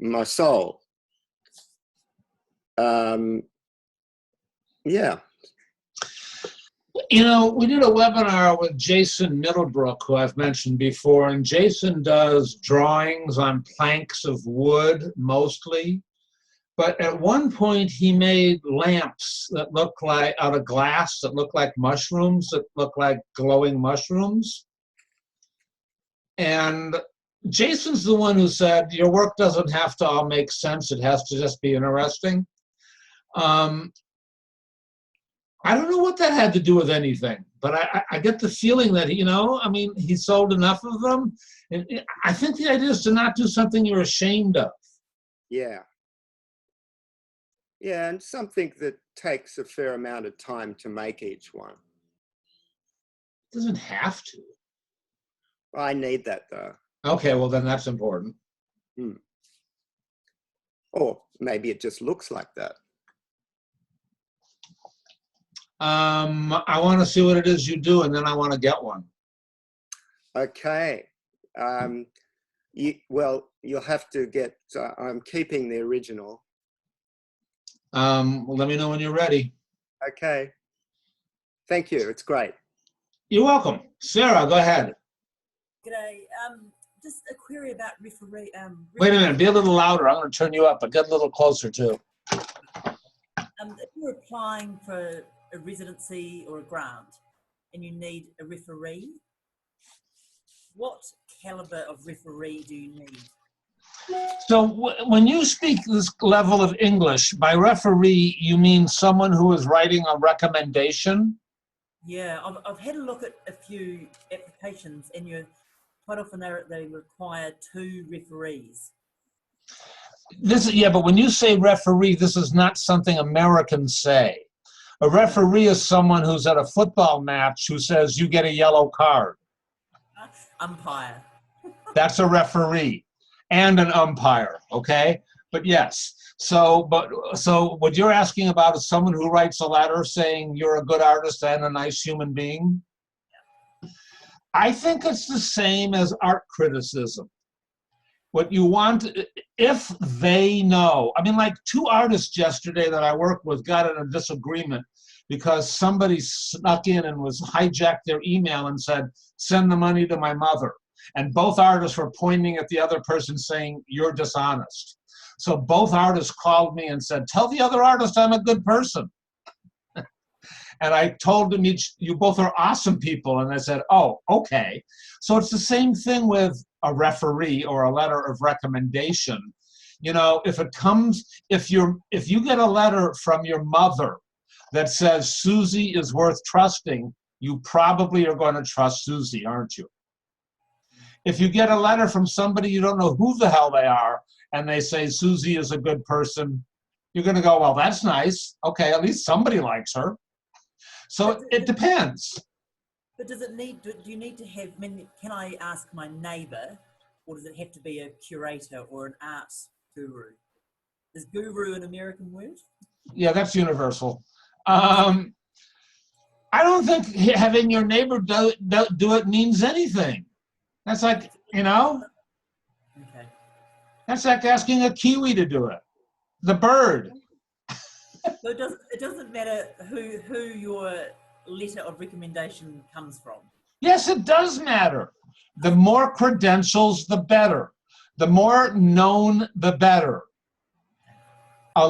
my soul. Yeah. You know, we did a webinar with Jason Middlebrook, who I've mentioned before, and Jason does drawings on planks of wood, mostly. But at one point, he made lamps that look like, out of glass, that look like mushrooms, that look like glowing mushrooms. And Jason's the one who said, your work doesn't have to all make sense, it has to just be interesting. I don't know what that had to do with anything, but I get the feeling that, I mean, he sold enough of them. And I think the idea is to not do something you're ashamed of. Yeah. Yeah, and something that takes a fair amount of time to make each one. It doesn't have to. I need that though. Okay, well then that's important. Or maybe it just looks like that. I want to see what it is you do, and then I want to get one. Okay. Well, you'll have to get, I'm keeping the original. Well, let me know when you're ready. Okay. Thank you. It's great. You're welcome. Sarah, go ahead. G'day. Just a query about referee. Wait a minute. Be a little louder. I'm going to turn you up, but get a little closer too. If you're applying for a residency or a grant and you need a referee, what caliber of referee do you need? So when you speak this level of English, by referee, you mean someone who is writing a recommendation? Yeah, I've had a look at a few applications, and you're quite often they require 2 referees. But when you say referee, this is not something Americans say. A referee is someone who's at a football match who says, you get a yellow card. Umpire. That's a referee and an umpire, okay? But yes, so what you're asking about is someone who writes a letter saying you're a good artist and a nice human being? I think it's the same as art criticism. What you want, if they know, I mean, like 2 artists yesterday that I worked with got in a disagreement because somebody snuck in and hijacked their email and said, send the money to my mother. And both artists were pointing at the other person saying, you're dishonest. So both artists called me and said, tell the other artist I'm a good person. And I told them each, you both are awesome people. And I said, oh, okay. So it's the same thing with a referee or a letter of recommendation. If you get a letter from your mother that says Susie is worth trusting, you probably are going to trust Susie, aren't you? If you get a letter from somebody you don't know who the hell they are, and they say Susie is a good person, you're going to go, well, that's nice. Okay, at least somebody likes her. So it depends. But do you need to have, can I ask my neighbour, or does it have to be a curator or an arts guru? Is guru an American word? Yeah, that's universal. I don't think having your neighbor do it means anything. That's like, Okay. That's like asking a kiwi to do it. The bird. So it doesn't matter who your letter of recommendation comes from. Yes, it does matter. The more credentials, the better. The more known, the better. A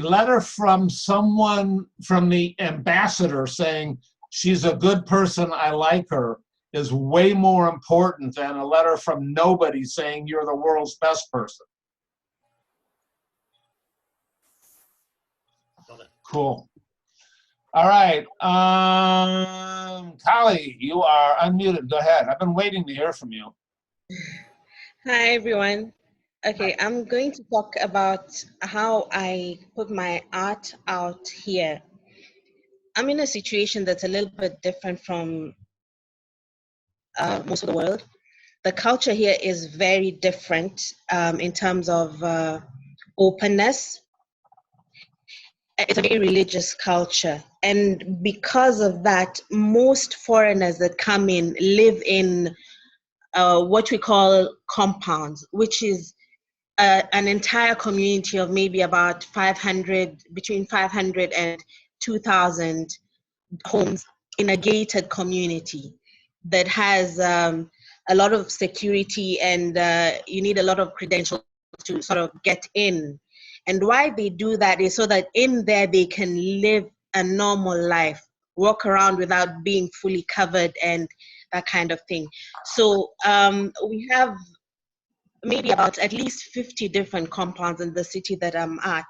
letter from someone, from the ambassador saying, she's a good person, I like her, is way more important than a letter from nobody saying you're the world's best person. Cool. All right. Kali, you are unmuted. Go ahead. I've been waiting to hear from you. Hi, everyone. Okay, I'm going to talk about how I put my art out here. I'm in a situation that's a little bit different from most of the world. The culture here is very different in terms of openness. It's a very religious culture. And because of that, most foreigners that come in live in what we call compounds, which is an entire community of maybe about 500, between 500 and 2,000 homes in a gated community that has a lot of security, and you need a lot of credentials to sort of get in. And why they do that is so that in there they can live a normal life, walk around without being fully covered and that kind of thing. So we have maybe about at least 50 different compounds in the city that I'm at.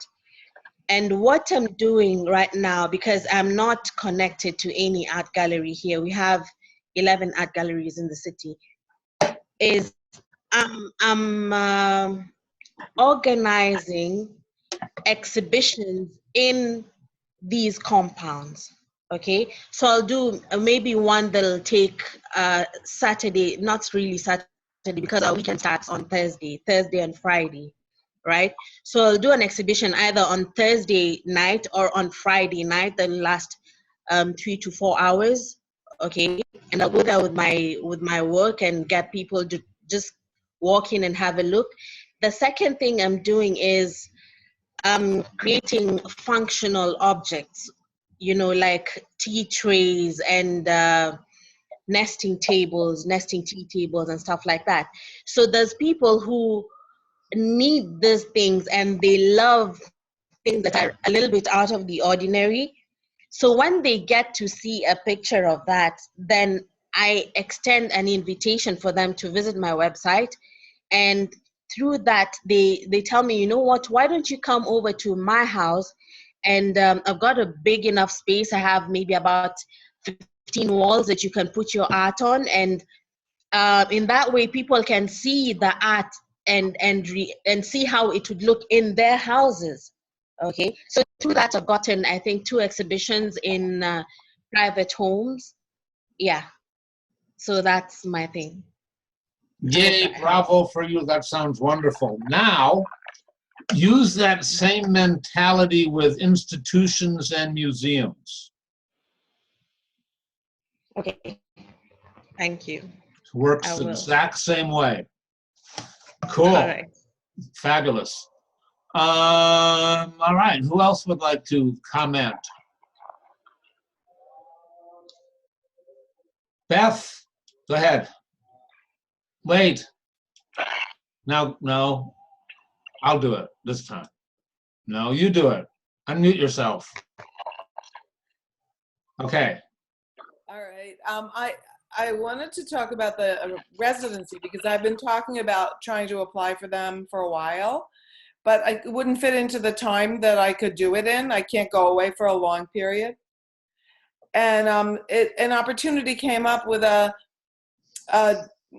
And what I'm doing right now, because I'm not connected to any art gallery here, we have 11 art galleries in the city, is I'm organizing exhibitions in these compounds. Okay, so I'll do maybe one that'll take Saturday, not really Saturday because our weekend starts on Thursday and Friday, right? So I'll do an exhibition either on Thursday night or on Friday night that'll last 3 to 4 hours. Okay, and I'll go there with my work and get people to just walk in and have a look. The second thing I'm doing is creating functional objects, you know, like tea trays and nesting tea tables and stuff like that. So there's people who need these things and they love things that are a little bit out of the ordinary. So when they get to see a picture of that, then I extend an invitation for them to visit my website, and through that they tell me, you know what, why don't you come over to my house, and I've got a big enough space. I have maybe about 15 walls that you can put your art on, and in that way people can see the art and see how it would look in their houses. Okay, so through that I've gotten, I think, 2 exhibitions in private homes. Yeah, so that's my thing. Yay, bravo for you. That sounds wonderful. Now, use that same mentality with institutions and museums. Okay, thank you. It works I the will. exact same way. Cool. All right. Fabulous. All right, who else would like to comment? Beth, go ahead. Wait. No, I'll do it this time. No, you do it. Unmute yourself. Okay. All right. I wanted to talk about the residency because I've been talking about trying to apply for them for a while, but I wouldn't fit into the time that I could do it in. I can't go away for a long period. And an opportunity came up with a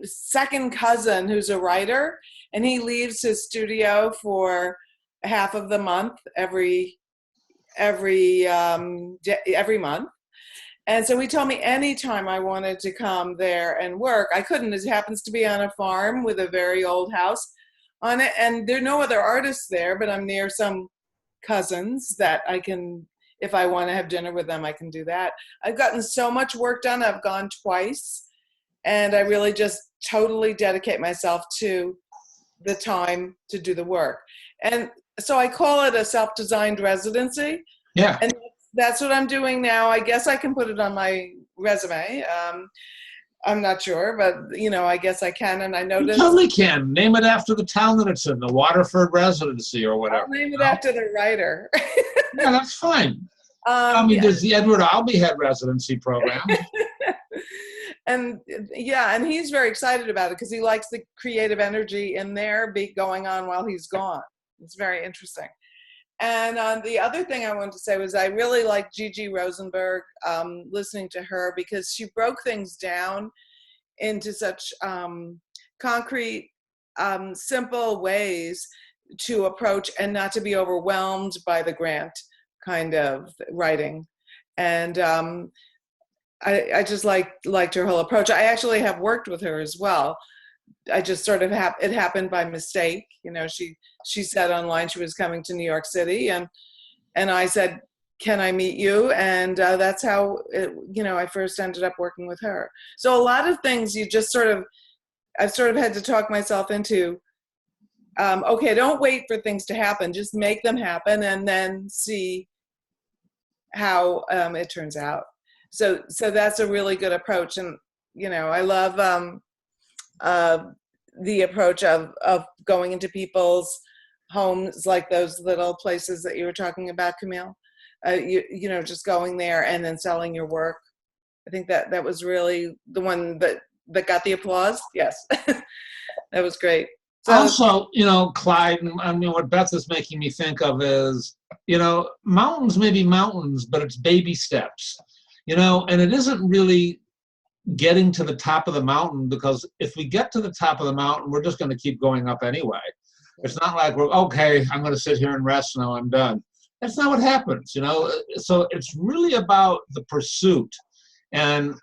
second cousin who's a writer, and he leaves his studio for half of the month every month. And so he told me anytime I wanted to come there and work, I couldn't. It happens to be on a farm with a very old house on it, and there are no other artists there, but I'm near some cousins that I can, if I want to have dinner with them, I can do that. I've gotten so much work done. I've gone twice, and I really just totally dedicate myself to the time to do the work. And so I call it a self-designed residency. Yeah. And that's what I'm doing now. I guess I can put it on my resume. I'm not sure, but you know, I guess I can. And I noticed. You totally can. Name it after the town that it's in, the Waterford Residency or whatever. I'll name it after the writer. Yeah, that's fine. I mean, there's the Edward Albee had residency program. And yeah, and he's very excited about it because he likes the creative energy in there going on while he's gone. It's very interesting. And the other thing I wanted to say was I really like Gigi Rosenberg, listening to her, because she broke things down into such concrete, simple ways to approach and not to be overwhelmed by the grant kind of writing. And I just liked her whole approach. I actually have worked with her as well. I just sort of it happened by mistake. You know, she said online she was coming to New York City, and I said, "Can I meet you?" And that's how I first ended up working with her. So a lot of things I've sort of had to talk myself into. Okay, don't wait for things to happen. Just make them happen, and then see how it turns out. So that's a really good approach, and I love the approach of going into people's homes, like those little places that you were talking about, Camille. Just going there and then selling your work. I think that was really the one that got the applause. Yes, that was great. Also, Clyde, I mean, what Beth is making me think of is, mountains may be mountains, but it's baby steps, and it isn't really getting to the top of the mountain, because if we get to the top of the mountain, we're just going to keep going up anyway. It's not like I'm going to sit here and rest now, I'm done. That's not what happens, So it's really about the pursuit. And,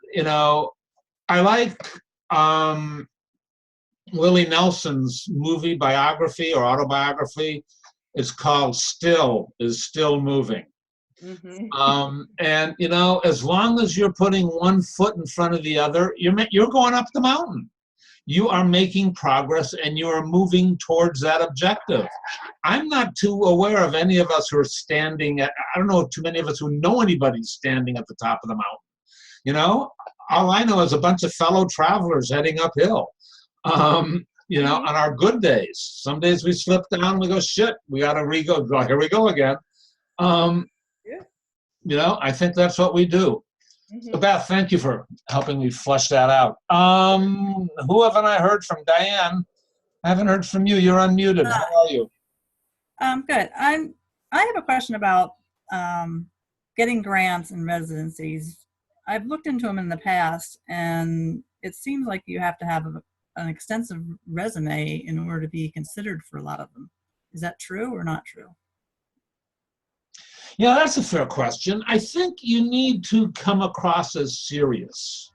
I like Willie Nelson's movie biography or autobiography. It's called Still is Still Moving. Mm-hmm. And as long as you're putting one foot in front of the other, you're going up the mountain. You are making progress and you are moving towards that objective. I'm not too aware of any of us who are standing I don't know too many of us who know anybody standing at the top of the mountain. All I know is a bunch of fellow travelers heading uphill. On our good days. Some days we slip down and we go, shit, we got to go. Here we go again. I think that's what we do. So Beth, thank you for helping me flesh that out. Who haven't I heard from? Diane, I haven't heard from you. You're unmuted. How are you? Good. I have a question about getting grants and residencies. I've looked into them in the past, and it seems like you have to have an extensive resume in order to be considered for a lot of them. Is that true or not true? Yeah, that's a fair question. I think you need to come across as serious.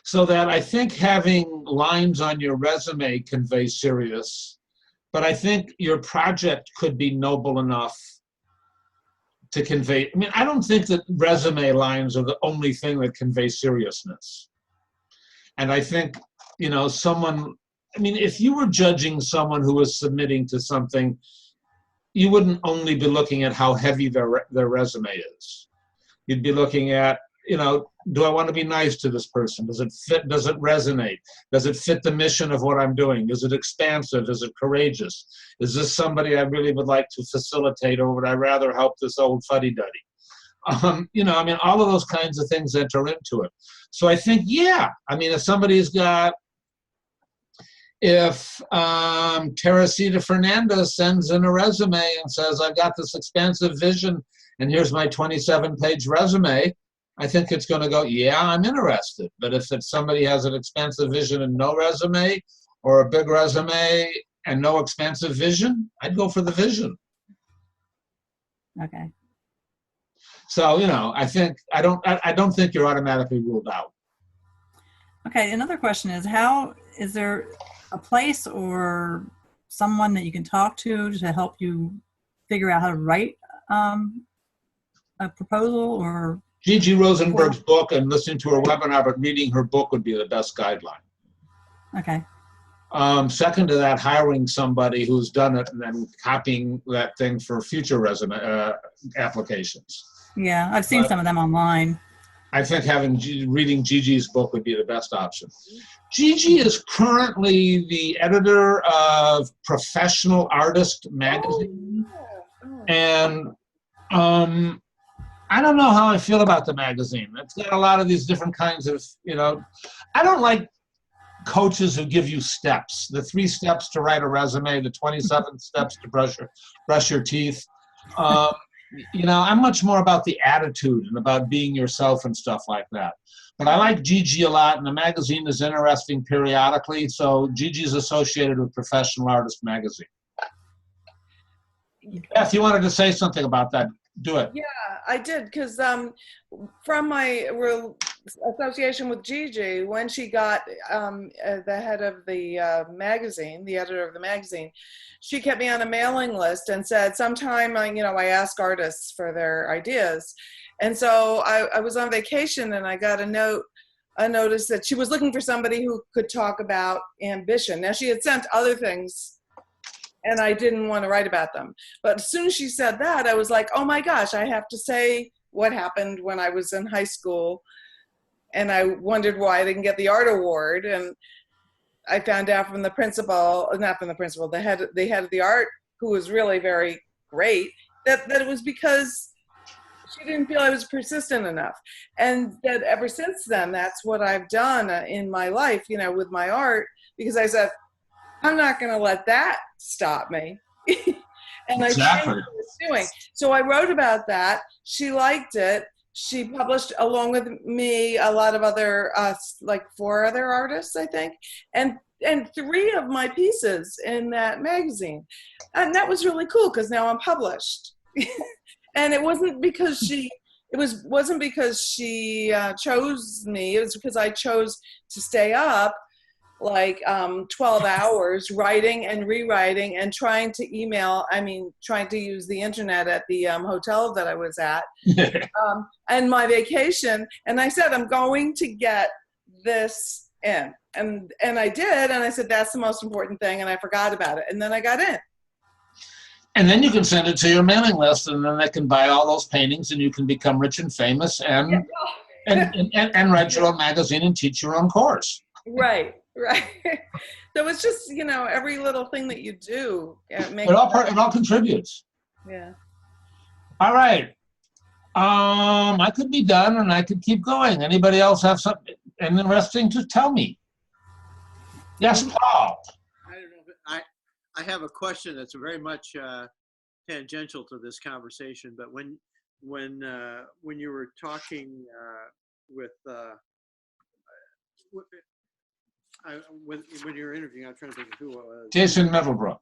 So that I think having lines on your resume conveys serious, but I think your project could be noble enough to convey. I mean, I don't think that resume lines are the only thing that convey seriousness. And I think, if you were judging someone who was submitting to something, you wouldn't only be looking at how heavy their resume is. You'd be looking at, do I want to be nice to this person? Does it fit? Does it resonate? Does it fit the mission of what I'm doing? Is it expansive? Is it courageous? Is this somebody I really would like to facilitate, or would I rather help this old fuddy-duddy? All of those kinds of things enter into it. So I think, if somebody's got, if Teresita Fernandez sends in a resume and says, I've got this expansive vision and here's my 27-page resume, I think it's going to go, I'm interested. But if it's somebody has an expansive vision and no resume, or a big resume and no expansive vision, I'd go for the vision. Okay. So, I don't think you're automatically ruled out. Okay, another question is, is there a place or someone that you can talk to help you figure out how to write a proposal? Or Gigi Rosenberg's book and listening to her webinar, but reading her book would be the best guideline. Okay. Second to that, hiring somebody who's done it and then copying that thing for future resume applications. Yeah, I've seen some of them online. I think reading Gigi's book would be the best option. Gigi is currently the editor of Professional Artist magazine. And I don't know how I feel about the magazine. It's got a lot of these different kinds of, I don't like coaches who give you steps. The 3 steps to write a resume, the 27 steps to brush your teeth. I'm much more about the attitude and about being yourself and stuff like that. But I like Gigi a lot, and the magazine is interesting periodically. So Gigi's associated with Professional Artist magazine. Beth, you wanted to say something about that. Do it. Yeah, I did, because from my association with Gigi, when she got the head of the magazine, the editor of the magazine, she kept me on a mailing list and said, sometime, I ask artists for their ideas. And so I was on vacation and I got a notice that she was looking for somebody who could talk about ambition. Now, she had sent other things and I didn't want to write about them. But as soon as she said that, I was like, oh my gosh, I have to say what happened when I was in high school. And I wondered why I didn't get the art award. And I found out from the principal, not from the principal, the head of the art, who was really very great, that it was because she didn't feel I was persistent enough. And that ever since then, that's what I've done in my life, with my art, because I said, I'm not going to let that stop me. And I changed Exactly. what I was doing. So I wrote about that. She liked it. She published along with me a lot of other, like 4 other artists, I think, and 3 of my pieces in that magazine. And that was really cool because now I'm published. And it wasn't because wasn't because she chose me. It was because I chose to stay up like 12 hours writing and rewriting and trying to use the internet at the hotel that I was at and my vacation. And I said, I'm going to get this in. And I did. And I said, that's the most important thing. And I forgot about it. And then I got in. And then you can send it to your mailing list, and then they can buy all those paintings, and you can become rich and famous and write your own magazine and teach your own course. Right. So it's just, every little thing that you do. It all contributes. Yeah. All right. I could be done, and I could keep going. Anybody else have something interesting to tell me? Yes, Paul. I don't know. I have a question that's very much tangential to this conversation. But when you were talking with when you were interviewing, I'm trying to think of who it was. Jason Middlebrook.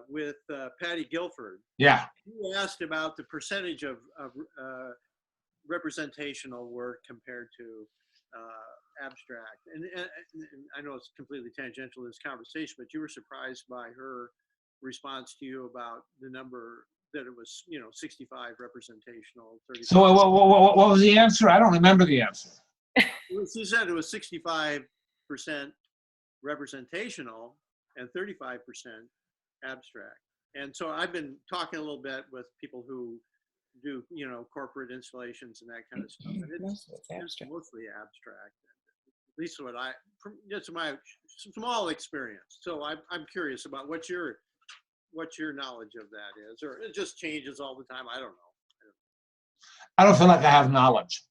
With Patty Guilford. Yeah. You asked about the percentage of representational work compared to abstract. And I know it's completely tangential to this conversation, but you were surprised by her response to you about the number that it was, 65 representational, 35. So what was the answer? I don't remember the answer. She said it was 65% representational and 35% abstract. And so I've been talking a little bit with people who do, corporate installations and that kind of stuff. And it's mostly abstract. At least just my small experience. So I'm curious about what your knowledge of that is, or it just changes all the time. I don't know. I don't feel like I have knowledge.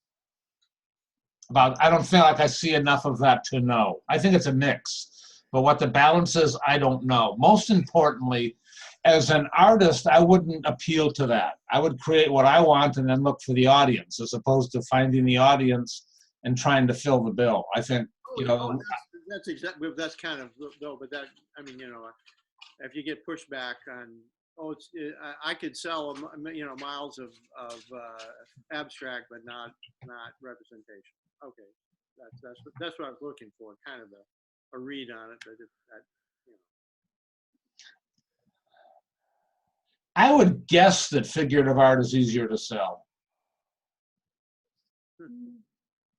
I don't feel like I see enough of that to know. I think it's a mix. But what the balance is, I don't know. Most importantly, as an artist, I wouldn't appeal to that. I would create what I want and then look for the audience, as opposed to finding the audience and trying to fill the bill. I think, that's exactly, that's kind of, though, but that, if you get pushback on, I could sell, miles of abstract, but not representation. Okay, that's what I was looking for, kind of a read on it, but I would guess that figurative art is easier to sell.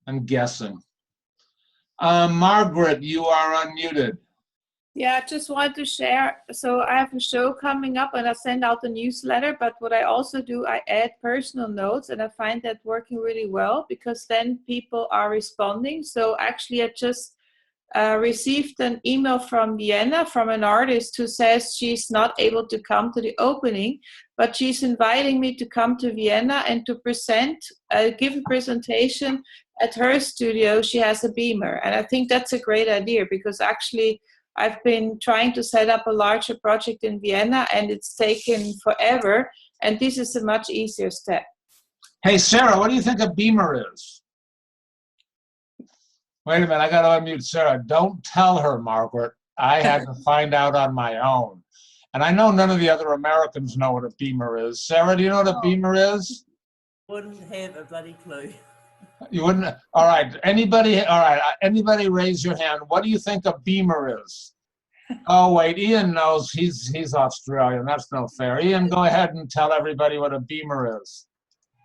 I'm guessing. Margaret, you are unmuted. Yeah, I just wanted to share. So I have a show coming up and I send out the newsletter, but what I also do, I add personal notes, and I find that working really well because then people are responding. So actually I just received an email from Vienna from an artist who says she's not able to come to the opening, but she's inviting me to come to Vienna and to give a presentation at her studio. She has a beamer, and I think that's a great idea because actually I've been trying to set up a larger project in Vienna and it's taken forever, and this is a much easier step. Hey, Sarah, what do you think a beamer is? Wait a minute, I got to unmute Sarah. Don't tell her, Margaret. I had to find out on my own. And I know none of the other Americans know what a beamer is. Sarah, do you know what a beamer is? Wouldn't have a bloody clue. You wouldn't? All right. Anybody raise your hand. What do you think a beamer is? Oh, wait, Ian knows. He's Australian. That's no fair. Ian, go ahead and tell everybody what a beamer is.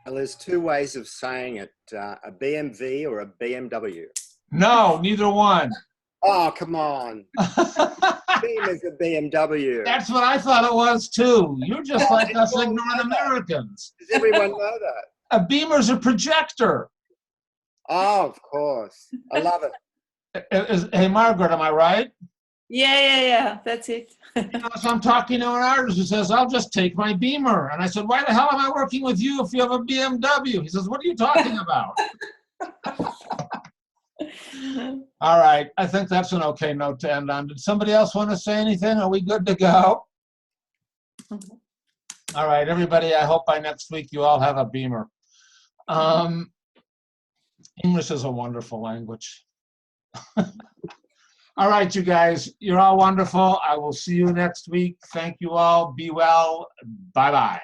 Well, there's 2 ways of saying it, a BMV or a BMW. No, neither one. Oh, come on. Beam is a BMW. That's what I thought it was, too. You're just like us ignorant Americans. Does everyone know that? A beamer's a projector. Oh, of course. I love it. Hey, Margaret, am I right? Yeah, that's it. So I'm talking to an artist who says, I'll just take my beamer. And I said, why the hell am I working with you if you have a BMW? He says, what are you talking about? All right, I think that's an okay note to end on. Did somebody else want to say anything? Are we good to go? All right, everybody, I hope by next week you all have a beamer. English is a wonderful language. All right, you guys, you're all wonderful. I will see you next week. Thank you all. Be well. Bye-bye.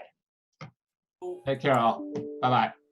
Take care all. Bye-bye.